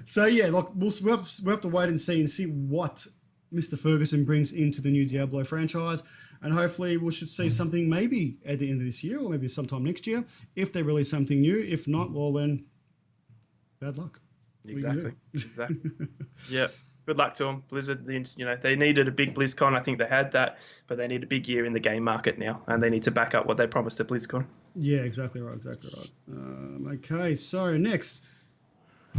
So yeah, like we'll have to wait and see what Mr. Ferguson brings into the new Diablo franchise, and hopefully we should see something maybe at the end of this year or maybe sometime next year if they release something new. If not, well then, bad luck. Exactly. Yeah. Good luck to them, Blizzard. They needed a big BlizzCon. I think they had that, but they need a big year in the game market now, and they need to back up what they promised at BlizzCon. Yeah, exactly right. Okay, so next,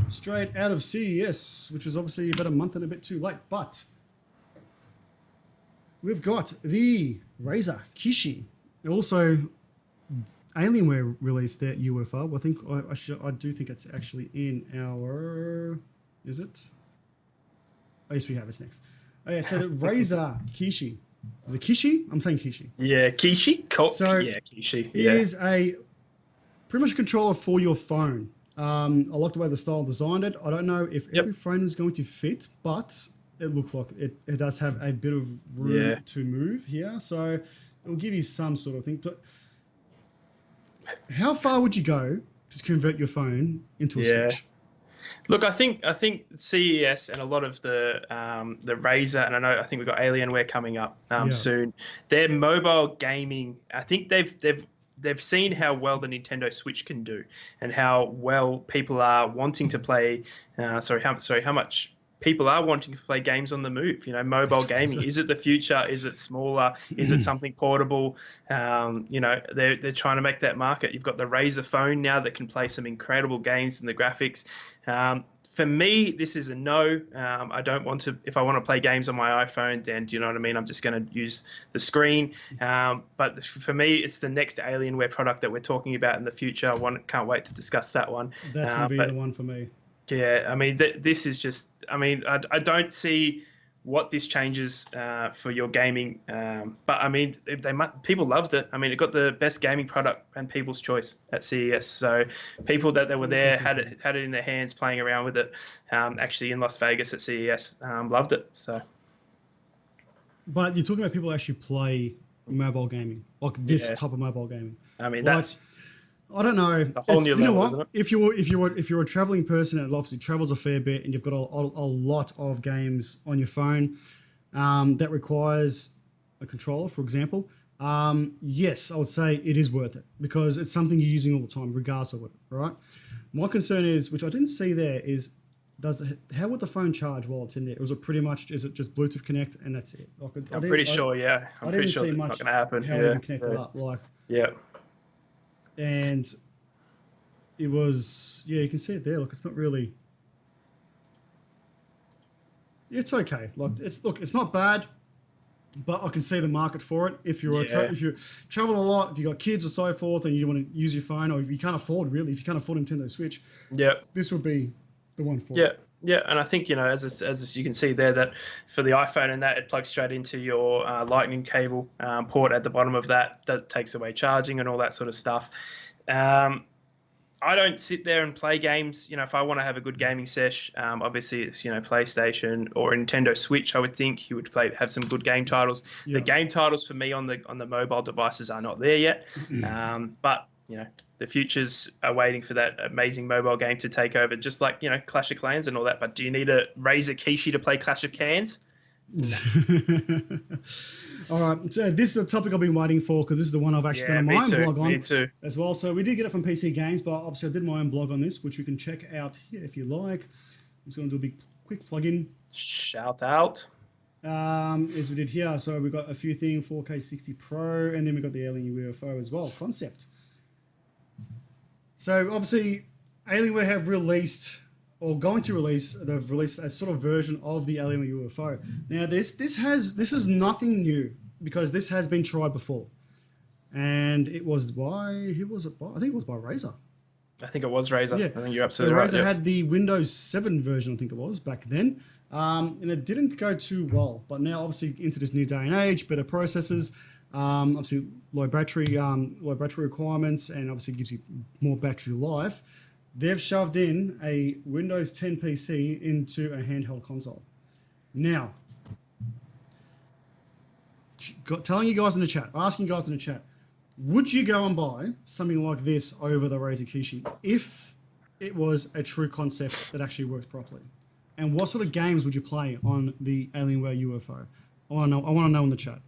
straight out of CES, which was obviously about a month and a bit too late, but we've got the Razer Kishi. Also, Alienware released their UFO. I think I do think it's actually in our. Is it? Oh, yes, we have. It's next. Oh, yeah, so the Razer Kishi. Is it Kishi? I'm saying Kishi. Yeah, Kishi. Kishi. It is a pretty much a controller for your phone. I like the way the style designed it. I don't know if every phone is going to fit, but it looks like it does have a bit of room to move here. So it will give you some sort of thing. But how far would you go to convert your phone into a Switch? Look, I think CES and a lot of the Razer, and I think we've got Alienware coming up soon. Their mobile gaming, I think they've seen how well the Nintendo Switch can do, and how well people are wanting to play. How much people are wanting to play games on the move. Mobile gaming. Is it the future? Is it smaller? Is it something portable? They're trying to make that market. You've got the Razer phone now that can play some incredible games in the graphics. For me, this is a no. I don't want to. If I want to play games on my iPhone, then do you know what I mean? I'm just going to use the screen. But for me, it's the next Alienware product that we're talking about in the future. Can't wait to discuss that one. That's going to be the one for me. Yeah, I mean, this is just. I mean, I don't see what this changes for your gaming. But I mean, people loved it. I mean, it got the best gaming product and people's choice at CES. So people that were there had it in their hands, playing around with it. Actually, in Las Vegas at CES, loved it. So. But you're talking about people who actually play mobile gaming, like this type of mobile gaming. I mean, that's. I don't know. It's a whole new level, isn't it? If you're a traveling person and obviously travels a fair bit, and you've got a lot of games on your phone that requires a controller, for example, yes, I would say it is worth it because it's something you're using all the time, regardless of it. Right? My concern is, which I didn't see there, is how would the phone charge while it's in there? Is it just Bluetooth connect and that's it? I'm pretty sure. Yeah, I'm pretty sure that's not going to happen. How you can connect it up, And it was, you can see it there. Look, it's not really. It's okay. It's not bad, but I can see the market for it. If if you travel a lot, if you got kids or so forth, and you want to use your phone, or if you can't afford Nintendo Switch, this would be the one for it. Yeah, and I think, as you can see there, that for the iPhone and that, it plugs straight into your Lightning cable port at the bottom of that. That takes away charging and all that sort of stuff. I don't sit there and play games. If I want to have a good gaming sesh, obviously it's, PlayStation or a Nintendo Switch. I would think you would have some good game titles. The game titles for me on the mobile devices are not there yet, but the futures are waiting for that amazing mobile game to take over, just like, Clash of Clans and all that. But do you need a Razer Kishi to play Clash of Clans? No. All right, so this is the topic I've been waiting for because this is the one I've actually done my own blog on as well. So we did get it from PC Games, but obviously I did my own blog on this, which you can check out here if you like. I'm just going to do a quick plug-in. Shout out. As we did here. So we've got a few things, 4K 60 Pro, and then we've got the Alien UFO as well, concept. So obviously, Alienware have released, or going to release, they've released a sort of version of the Alien UFO. Now this is nothing new because this has been tried before, and it was who was it by? I think it was by Razer. I think it was Razer. Yeah. I think you're absolutely right. Razer had the Windows 7 version, I think it was back then, and it didn't go too well. But now, obviously, into this new day and age, better processors. Obviously low battery requirements, and obviously gives you more battery life. They've shoved in a Windows 10 PC into a handheld console. Now, asking you guys in the chat, Would you go and buy something like this over the Razer Kishi if it was a true concept that actually worked properly? And what sort of games would you play on the Alienware UFO? I want to know in the chat.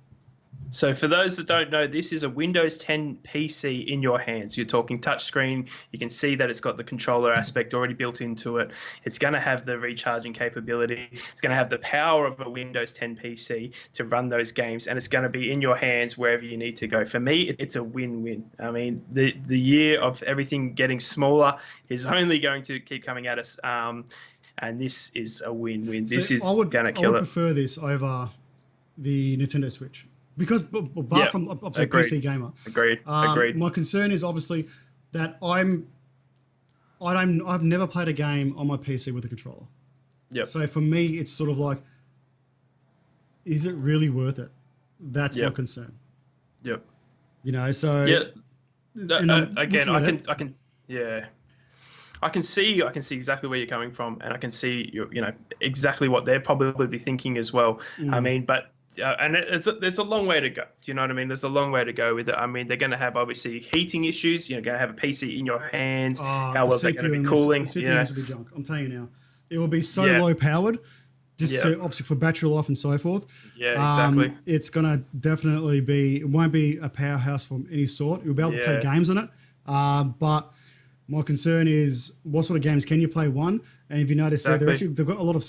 So for those that don't know, this is a Windows 10 PC in your hands. You're talking touchscreen. You can see that it's got the controller aspect already built into it. It's going to have the recharging capability. It's going to have the power of a Windows 10 PC to run those games, and it's going to be in your hands wherever you need to go. For me, it's a win-win. I mean, the year of everything getting smaller is only going to keep coming at us, and this is a win-win. This is going to kill it. I would prefer this over the Nintendo Switch. Because apart from a PC gamer, agreed. My concern is obviously that I've never played a game on my PC with a controller. Yep. So for me, it's sort of like, is it really worth it? That's my concern. Yep. You know, so again, I can see exactly where you're coming from, and I can see exactly what they're probably thinking as well. I mean, but. And there's a long way to go. Do you know what I mean? There's a long way to go with it. I mean, they're going to have obviously heating issues. You're going to have a PC in your hands. How well is that going to be cooling? The CPU will be junk. I'm telling you now. It will be so low powered, just to, obviously for battery life and so forth. Yeah, exactly. It's going to definitely be. It won't be a powerhouse from any sort. You'll be able to play games on it, but. My concern is what sort of games can you play? One, and if you notice, they've got a lot of.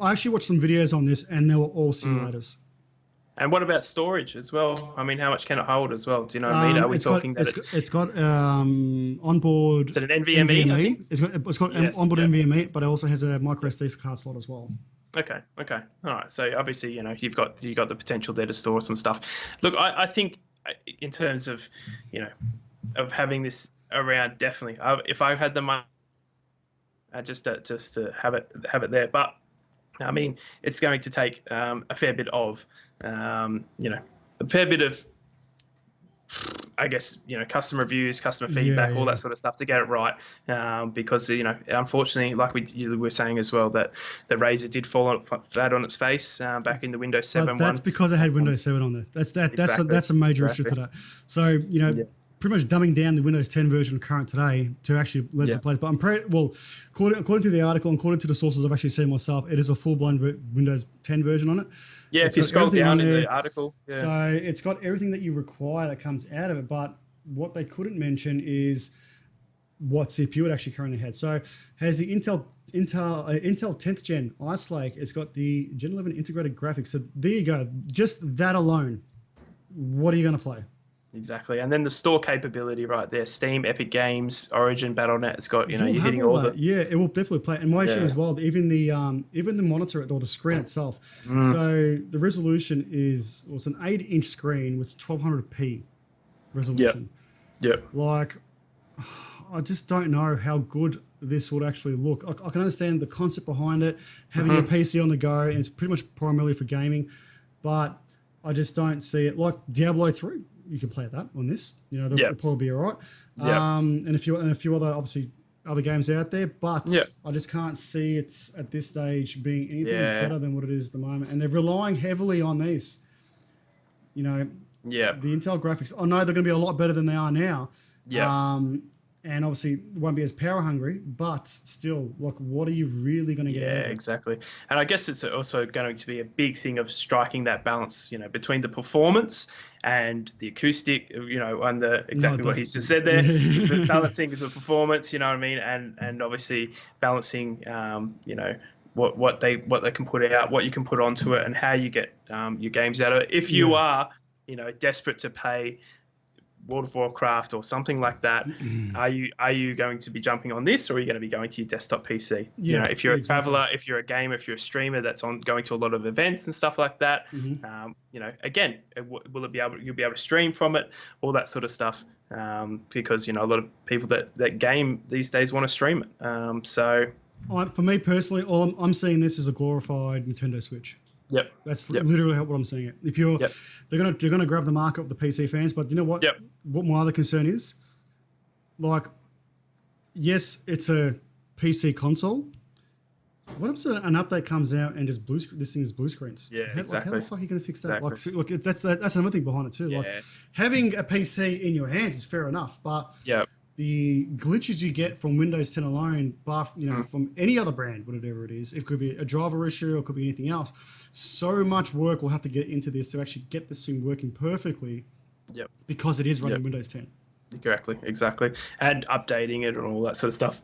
I actually watched some videos on this, and they were all simulators. And what about storage as well? I mean, how much can it hold as well? Do you know what I mean? Are we talking that it's got onboard? Is it an NVMe? It's got onboard NVMe, but it also has a micro SD card slot as well. Okay. All right. So obviously, you've got the potential there to store some stuff. Look, I think in terms of of having this around, definitely. If I had the money, just to have it there, but. I mean, it's going to take a fair bit of, I guess, customer reviews, customer feedback, all that sort of stuff to get it right. Because, unfortunately, like you were saying as well, that the Razer did fall flat on its face back in the Windows 7 That's because it had Windows 7 on there. That's a major issue to that. So, pretty much dumbing down the Windows 10 version current today to actually let us play. But according to the article and according to the sources I've actually seen myself, it is a full-blown Windows 10 version on it. Yeah, if you scroll down in the article. Yeah. So it's got everything that you require that comes out of it. But what they couldn't mention is what CPU it actually currently had. So it has the Intel 10th Gen Ice Lake. It's got the Gen 11 integrated graphics. So there you go. Just that alone. What are you going to play? Exactly, and then the store capability right there: Steam, Epic Games, Origin, Battle.net. It's got you're hitting all that. Yeah, it will definitely play. And my issue as well, even the monitor or the screen itself. So the resolution is it's an 8-inch screen with 1200p resolution. Yep. Like, I just don't know how good this would actually look. I can understand the concept behind it, having a PC on the go, and it's pretty much primarily for gaming, but I just don't see it like Diablo 3. You can play that on this. They'll probably be all right. And a few other obviously other games out there, but I just can't see it at this stage being anything better than what it is at the moment. And they're relying heavily on these. The Intel graphics. I know they're going to be a lot better than they are now. And obviously won't be as power hungry, but still, like, what are you really going to get out of it? Exactly. And I guess it's also going to be a big thing of striking that balance, between the performance and the acoustic, and what he's just said there, balancing the performance, you know what I mean, and obviously balancing, what they can put out, what you can put onto it, and how you get your games out of it. If you are, desperate to pay World of Warcraft or something like that, are you going to be jumping on this, or are you going to be going to your desktop PC? If you're a traveler, if you're a gamer, if you're a streamer that's going to a lot of events and stuff like that, again, you'll be able to stream from it, all that sort of stuff, because a lot of people that game these days want to stream it. So for me personally, I'm seeing this as a glorified Nintendo Switch. Yep. That's literally what I'm seeing it. If they're gonna grab the market of the PC fans, but you know what? What my other concern is, like, yes, it's a PC console, What if an update comes out and just this thing is blue screens? Yeah, How exactly. the fuck are you going to fix that? Exactly. Like, look, that's another thing behind it too. Like, Yeah. having a PC in your hands is fair enough, but Yeah. the glitches you get from Windows 10 alone, from any other brand, whatever it is, it could be a driver issue or it could be anything else. So much work will have to get into this to actually get this thing working perfectly. Yep. Because it is running Windows 10. Exactly. And updating it and all that sort of stuff.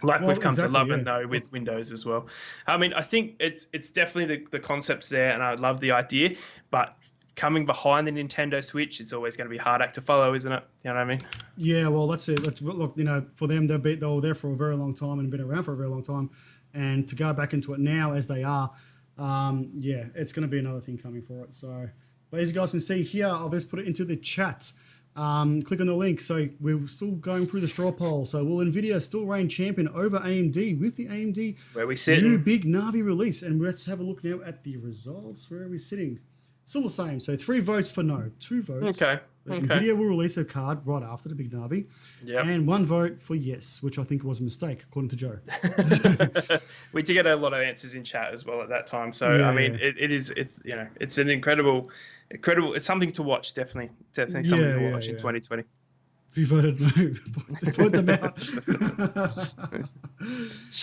Like we've come to love and know with Windows as well. I mean, I think it's definitely the concept's there, and I love the idea. But coming behind the Nintendo Switch, it's always going to be a hard act to follow, isn't it? You know what I mean? Yeah, well, that's it. Look, for them, they were there for a very long time and been around for a very long time, and to go back into it now as they are, it's going to be another thing coming for it. So, but as you guys can see here, I'll just put it into the chat. Click on the link. So we're still going through the straw poll. So will Nvidia still reign champion over AMD with the AMD where we sitting? New big Navi release? And let's have a look now at the results. Where are we sitting? Still the same. So 3 votes for no, 2 votes. Okay. Nvidia will release a card right after the big Navi. Yep. And 1 vote for yes, which I think was a mistake, according to Joe. We did get a lot of answers in chat as well at that time. So yeah, I mean, it's an incredible. It's something to watch. Definitely something to watch in 2020. Who voted no? Point them out.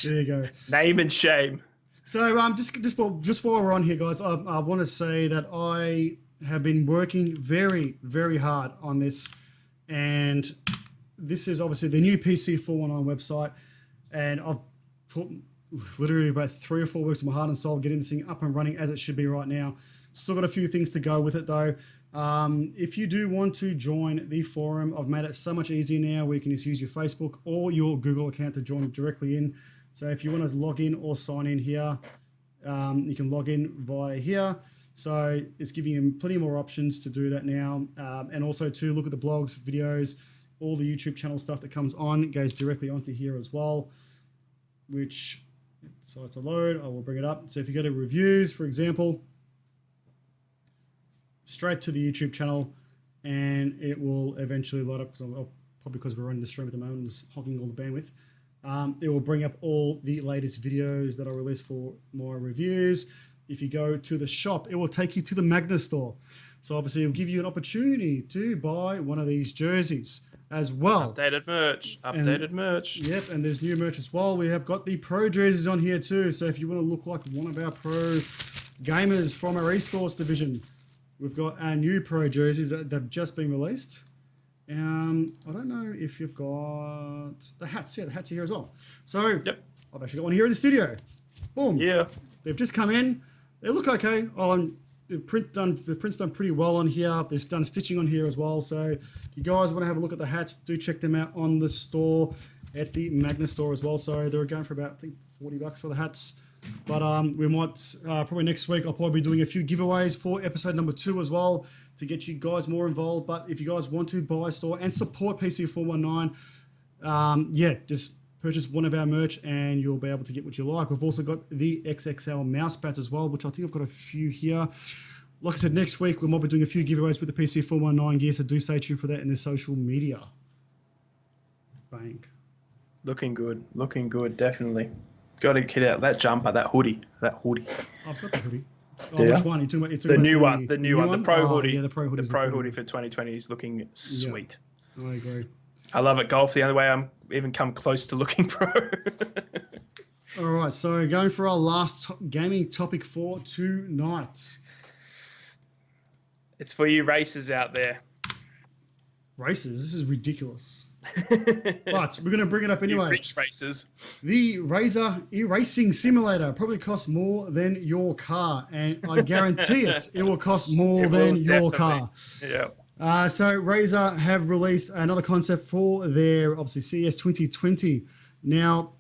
There you go. Name and shame. So just while we're on here, guys, I want to say that I have been working very, very hard on this, and this is obviously the new PC 419 website, and I've put literally about 3 or 4 weeks of my heart and soul getting this thing up and running as it should be right now. Still got a few things to go with it though. If you do want to join the forum, I've made it so much easier now where you can just use your Facebook or your Google account to join directly in. So if you want to log in or sign in here, you can log in via here. So it's giving you plenty more options to do that now. And also to look at the blogs, videos, all the YouTube channel stuff that comes on, it goes directly onto here as well, which decides to load, I will bring it up. So if you go to reviews, for example, straight to the YouTube channel, and it will eventually load up, probably because we're running the stream at the moment, just hogging all the bandwidth. It will bring up all the latest videos that I release for my reviews. If you go to the shop, it will take you to the Magna store. So obviously, it will give you an opportunity to buy one of these jerseys as well. Updated merch. Yep, and there's new merch as well. We have got the pro jerseys on here too. So if you want to look like one of our pro gamers from our esports division, we've got our new pro jerseys that have just been released. I don't know if you've got the hats. Yeah, the hats are here as well. So yep. I've actually got one here in the studio. Boom. Yeah. They've just come in. They look okay. The print's done pretty well on here. There's done stitching on here as well. So if you guys want to have a look at the hats, do check them out on the store at the Magna store as well. So they're going for about, I think, $40 for the hats. But we might, probably next week, I'll probably be doing a few giveaways for episode number 2 as well to get you guys more involved. But if you guys want to buy a store and support PC419, just purchase one of our merch and you'll be able to get what you like. We've also got the XXL mouse pads as well, which I think I've got a few here. Like I said, next week we might be doing a few giveaways with the PC419 gear, so do stay tuned for that in the social media. Bang. Looking good, definitely. Got to get out that jumper, that hoodie. I've got the hoodie. Oh, which one? You're talking about the new one, the pro hoodie. Yeah, the pro hoodie. The pro hoodie for 2020 is looking sweet. Yeah, I agree. I love it. Golf, the only way I'm even come close to looking pro. All right, so going for our last gaming topic for tonight. It's for you racers out there. Racers? This is ridiculous. But we're going to bring it up anyway. You rich racers. The Razer e-racing simulator probably costs more than your car, and I guarantee it will cost more than your car. Yeah. So Razer have released another concept for their, obviously, CES 2020. Now,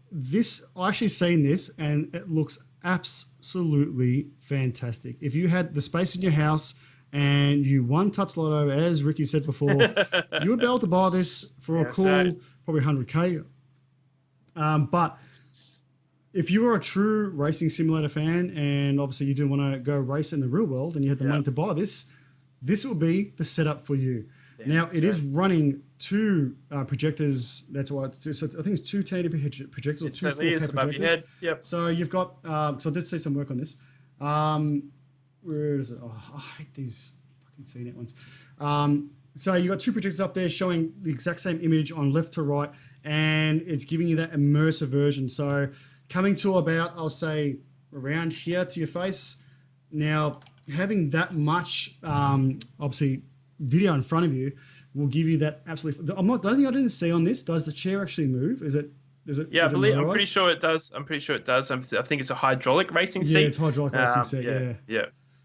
I actually seen this, and it looks absolutely fantastic. If you had the space in your house and you won Tuts Lotto, as Ricky said before, you would be able to buy this for a cool, probably 100K. But if you are a true racing simulator fan, and obviously you do want to go race in the real world, and you had the money to buy this, this will be the setup for you. Now it is running two projectors. That's why. So I think it's two 1080p projectors or two 4K projectors. Yep. So you've got. So I did see some work on this. Where is it? Oh, I hate these fucking CNET ones. So you got two projectors up there showing the exact same image on left to right, and it's giving you that immersive version. So coming to about, I'll say, around here to your face. Now having that much, obviously, video in front of you will give you that absolutely. The only thing I didn't see on this, does the chair actually move? Is it? Yeah, I'm pretty sure it does. I think it's a hydraulic racing seat. Yeah, it's hydraulic racing seat.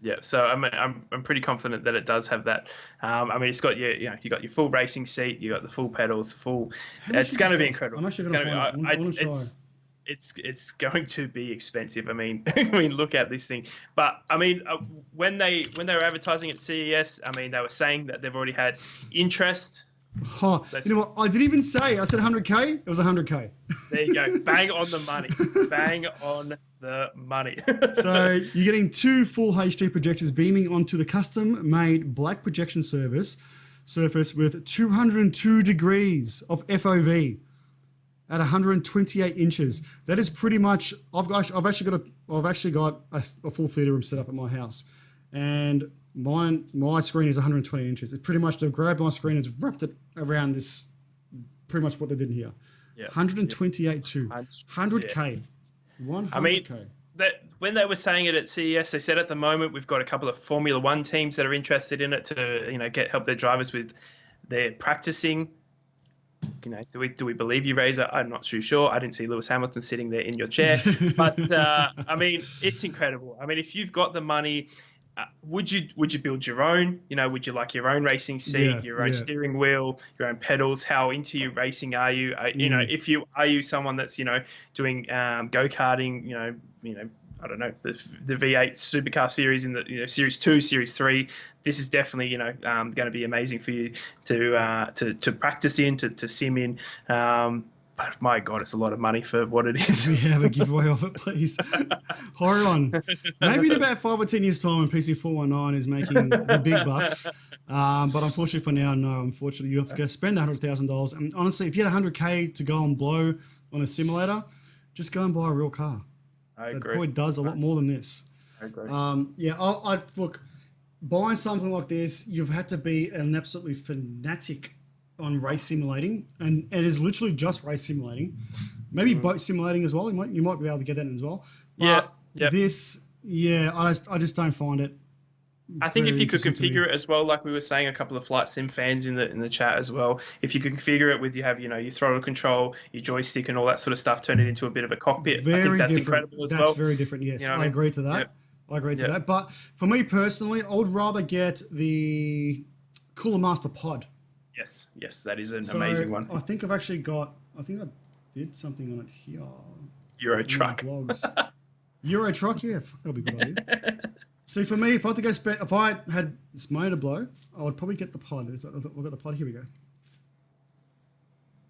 Yeah. So I'm pretty confident that it does have that. I mean, it's got you got your full racing seat, you got the full pedals, It's going to be incredible. I'm actually going to try. It's going to be expensive. I mean, look at this thing. But I mean, when they were advertising at CES, I mean, they were saying that they've already had interest. Oh, you know what? I didn't even say. I said 100K. It was 100K. There you go. Bang on the money. Bang on the money. So you're getting two full HD projectors beaming onto the custom-made black projection surface with 202 degrees of FOV at 128 inches. That is pretty much. I've actually got a full theater room set up at my house, and my screen is 120 inches. It pretty much, they've grabbed my screen and wrapped it around this, pretty much what they did here. Yeah. 128 to 100K. 100K. I mean, that when they were saying it at CES, they said at the moment we've got a couple of Formula One teams that are interested in it to help their drivers with their practicing. Do we believe you, Razor? I'm not too sure. I didn't see Lewis Hamilton sitting there in your chair, but I mean, it's incredible. I mean, if you've got the money. Would you build your own? Would you like your own racing seat, your own steering wheel, your own pedals? How into your racing are you? If are you someone that's doing go-karting? I don't know, the V8 supercar series in the Series 2, Series 3. This is definitely going to be amazing for you to practice in, to sim in. But my God, it's a lot of money for what it is. We have a giveaway of it, please. Hold on. Maybe in about 5 or 10 years' time when PC 419 is making the big bucks. But unfortunately for now, no. Unfortunately, you have to go spend $100,000. And honestly, if you had 100K to go and blow on a simulator, just go and buy a real car. I agree. That probably does a lot more than this. I agree. I look, buying something like this, you've had to be an absolutely fanatic on race simulating, and it is literally just race simulating. Maybe boat simulating as well. You might be able to get that in as well. But this, I just don't find it. I think if you could configure it as well, like we were saying, a couple of flight sim fans in the chat as well. If you could configure it with your throttle control, your joystick, and all that sort of stuff, turn it into a bit of a cockpit. I think that's incredible as well. That's very different. Yes, I agree to that. Yep. I agree to that. But for me personally, I would rather get the Cooler Master Pod. Yes, that is an amazing one. I think I did something on it here. Euro Truck. Euro Truck, yeah, that'll be a good idea. See, for me, if I had this motor blow, I would probably get the pod. I've got the pod. Here we go.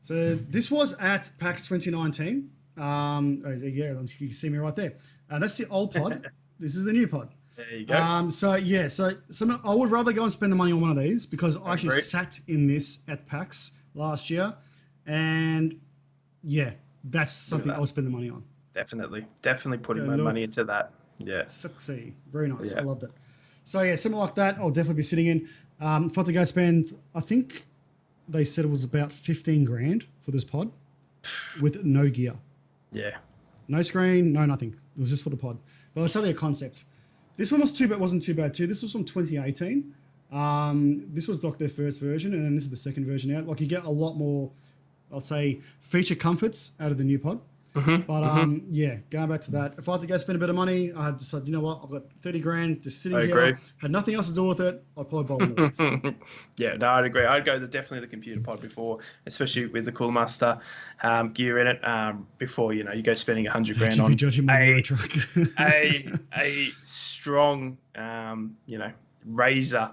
So this was at PAX 2019. You can see me right there. That's the old pod. This is the new pod. There you go. So I would rather go and spend the money on one of these because I actually sat in this at PAX last year, and that's something I'll spend the money on. Definitely putting my money into that. Yeah, sexy, very nice. I loved it. So something like that, I'll definitely be sitting in. If I had to go spend, I think they said it was about 15 grand for this pod with no gear. Yeah, no screen, no nothing. It was just for the pod. But I'll tell you a concept. This one wasn't too bad too. This was from 2018. This was like their first version, and then this is the second version out. Like you get a lot more, I'll say, feature comforts out of the new pod. But going back to that, if I had to go spend a bit of money, I had decided, you know what, I've got 30 grand just sitting here. Agree. Had nothing else to do with it. I'd probably buy one of these. I'd agree. I'd go definitely the computer pod before, especially with the Cooler Master gear in it. Before you go spending 100 grand on a strong Razor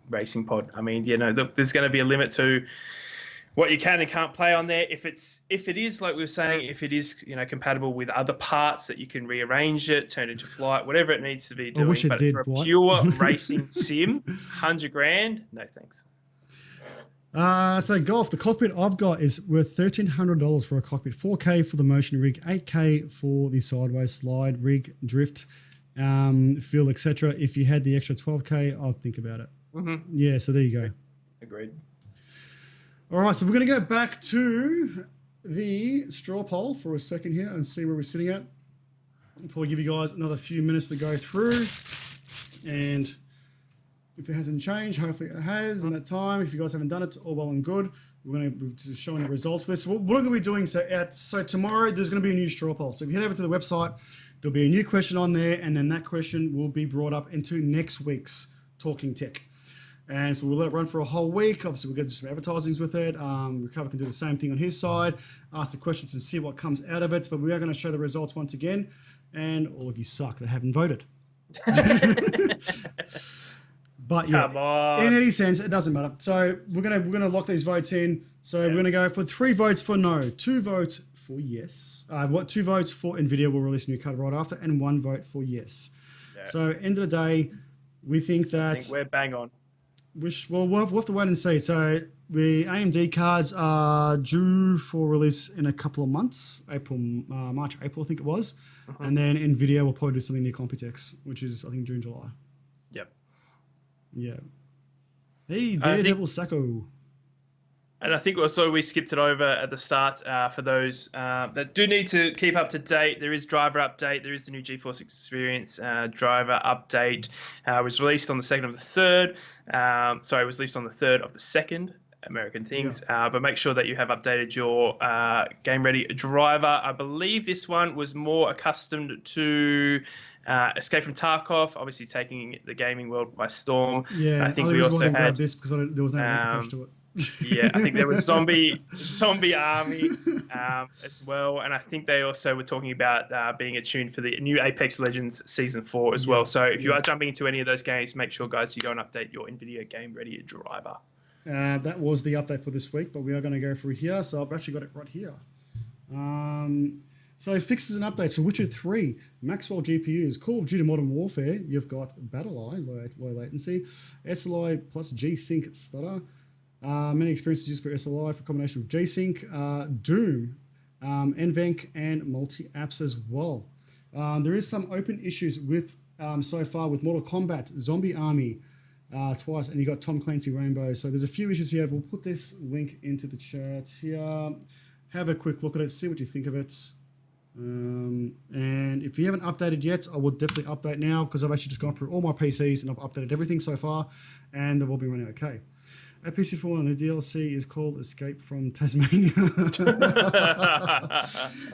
racing pod. I mean, there's going to be a limit to what you can and can't play on there. If it is like we were saying, if it is compatible with other parts that you can rearrange it, turn it into flight, whatever it needs to be doing. I wish it did. For a pure racing sim, 100 grand, no thanks. So golf, the cockpit I've got is worth $1,300 for a cockpit, $4K for the motion rig, $8K for the sideways slide, rig, drift, feel, etc. If you had the extra $12K, I'd think about it. Yeah, so there you go. Agreed. All right, so we're going to go back to the straw poll for a second here and see where we're sitting at. Before we give you guys another few minutes to go through. And if it hasn't changed, hopefully it has in that time. If you guys haven't done it, all well and good. We're going to be just showing the results for this. What we're going to be doing, so tomorrow there's going to be a new straw poll. So if you head over to the website, there'll be a new question on there, and then that question will be brought up into next week's Talking Tech. And so we'll let it run for a whole week. Obviously, we'll get some advertisings with it. Rycover can do the same thing on his side, ask the questions and see what comes out of it. But we are going to show the results once again. And all of you suck that haven't voted. But yeah, in any sense, it doesn't matter. So we're gonna lock these votes in. So we're gonna go for 3 votes for no, 2 votes for yes. 2 votes for NVIDIA will release a new card right after, and 1 vote for yes. Yeah. So end of the day, we think that I think we're bang on. We'll have to wait and see. So the AMD cards are due for release in a couple of months, March, April, I think it was. And then NVIDIA will probably do something near Computex, which is, I think, June, July. Yep. Yeah. Hey, Daredevil Sacco. And I think also we skipped it over at the start for those that do need to keep up to date. There is driver update. There is the new GeForce Experience driver update. It was released on the 2nd of the 3rd. It was released on the 3rd of the 2nd. American things, but make sure that you have updated your game ready driver. I believe this one was more accustomed to Escape from Tarkov, obviously taking the gaming world by storm. Yeah, I think we also had this because there was no link attached to it. Yeah, I think there was zombie army as well, and I think they also were talking about being attuned for the new Apex Legends Season 4 as well. So if you are jumping into any of those games, make sure, guys, you go and update your NVIDIA game ready driver. That was the update for this week, but we are going to go through here. So I've actually got it right here. So fixes and updates for Witcher 3, Maxwell GPUs, Call of Duty Modern Warfare. You've got BattleEye, low latency, SLI plus G-Sync stutter. Many experiences used for SLI for combination of G-Sync, Doom, NVENC, and multi-apps as well. There is some open issues with so far with Mortal Kombat, Zombie Army, twice, and you got Tom Clancy Rainbow. So there's a few issues here. We'll put this link into the chat here. Have a quick look at it, see what you think of it. And if you haven't updated yet, I will definitely update now because I've actually just gone through all my PCs and I've updated everything so far, and they've all been running okay. A PC for one, the DLC is called Escape from Tasmania.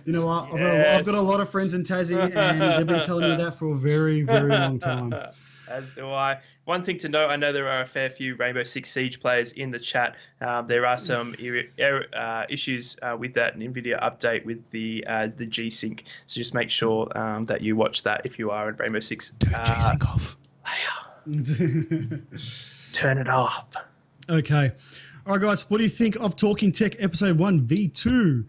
You know what? I've got a lot of friends in Tassie, and they've been telling me that for a very, very long time. As do I. One thing to note, I know there are a fair few Rainbow Six Siege players in the chat. There are some issues with that NVIDIA update with the G-Sync. So just make sure that you watch that if you are in Rainbow Six. G-Sync off. Turn it off. Okay. All right, guys. What do you think of Talking Tech Episode 1v2?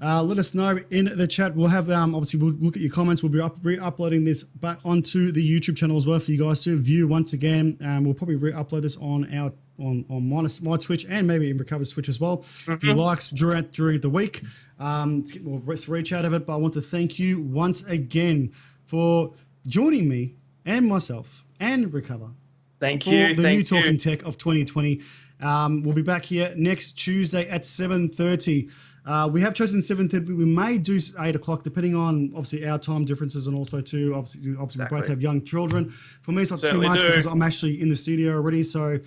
Let us know in the chat. We'll have, obviously, we'll look at your comments. We'll be re-uploading this back onto the YouTube channel as well for you guys to view once again. We'll probably re-upload this on our my Twitch and maybe in Rycover's Twitch as well. If you likes during the week, to get more reach out of it. But I want to thank you once again for joining me and myself and Rycover. Thank you. The new Talking Tech of 2020. We'll be back here next Tuesday at 7:30. We have chosen 7:30. We may do 8 o'clock, depending on obviously our time differences, and also too obviously exactly. We both have young children. For me, it's not too much because I'm actually in the studio already. So,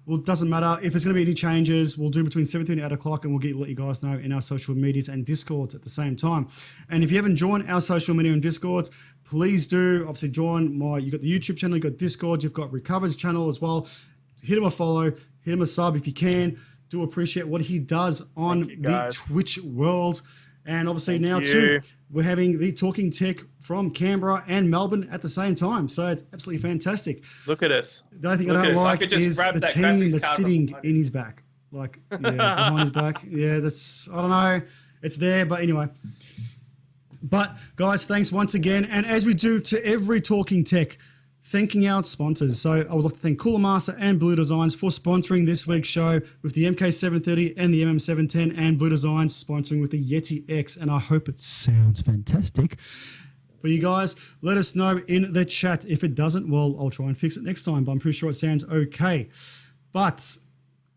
well, it doesn't matter if there's going to be any changes. We'll do between 7:30 and 8 o'clock, and we'll let you guys know in our social medias and Discords at the same time. And if you haven't joined our social media and Discords, please do. Obviously, join You've got the YouTube channel, you've got Discord, you've got Rycover's channel as well. Hit him a follow, hit him a sub if you can. Do appreciate what he does on the Twitch world. And obviously too, we're having the Talking Tech from Canberra and Melbourne at the same time. So it's absolutely fantastic. Look at us. The only thing I don't like is the team that's sitting in his back. Like, behind his back. Yeah, that's, I don't know. It's there, but anyway. But guys, thanks once again. And as we do to every Talking Tech, thanking our sponsors. So I would like to thank Cooler Master and Blue Designs for sponsoring this week's show with the MK730 and the MM710, and Blue Designs sponsoring with the Yeti X. And I hope it sounds fantastic. But you guys, let us know in the chat. If it doesn't, well, I'll try and fix it next time, but I'm pretty sure it sounds okay. But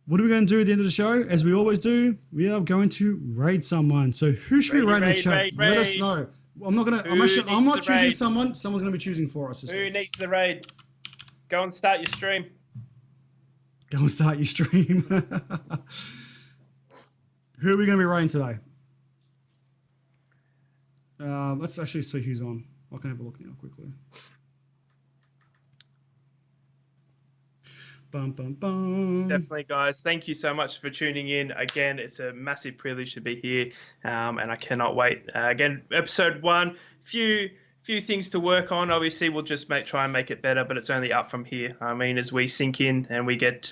what are we going to do at the end of the show? As we always do, we are going to raid someone. So who should we raid in the chat? Let us know. I'm not choosing someone. Someone's going to be choosing for us. Who needs the raid? Go and start your stream. Go and start your stream. Who are we going to be raiding today? Let's actually see who's on. I can have a look now quickly. Bum, bum, bum. Definitely, guys. Thank you so much for tuning in. Again, it's a massive privilege to be here, and I cannot wait. Again, episode 1, few things to work on. Obviously, we'll just try and make it better, but it's only up from here. I mean, as we sink in and we get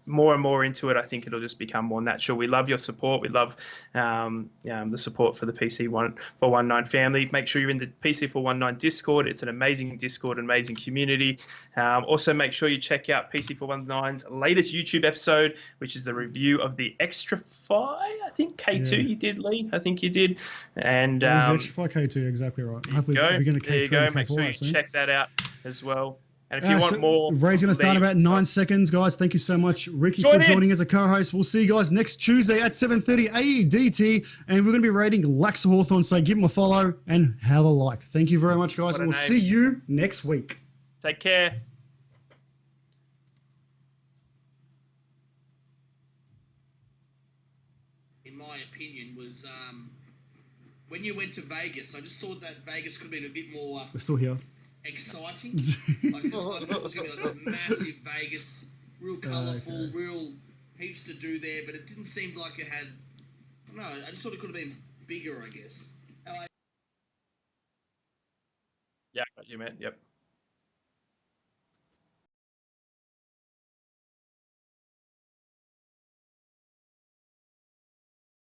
more and more into it, I think it'll just become more natural. We love your support. We love the support for the PC419 family. Make sure you're in the PC419 Discord. It's an amazing Discord, an amazing community. Also, make sure you check out PC419's latest YouTube episode, which is the review of the Extra Fi. I think K2 you did, Lee. I think you did. And it was the Extra Fi K2, exactly right. Hopefully, there you go. Make sure you check that out as well. And if you want more, Ray's going to start in about 9 seconds, guys. Thank you so much, Ricky, for joining as a co-host. We'll see you guys next Tuesday at 7:30 AEDT, and we're going to be rating Laxa Hawthorne. So give him a follow and have a like. Thank you very much, guys, and we'll see you next week. Take care. In my opinion, was when you went to Vegas. I just thought that Vegas could have been a bit more. We're still here. Exciting. Like, I thought it was going to be like this massive Vegas, real colourful, real heaps to do there, but it didn't seem like it had. I don't know. I just thought it could have been bigger, I guess. Yeah, you meant. Yep.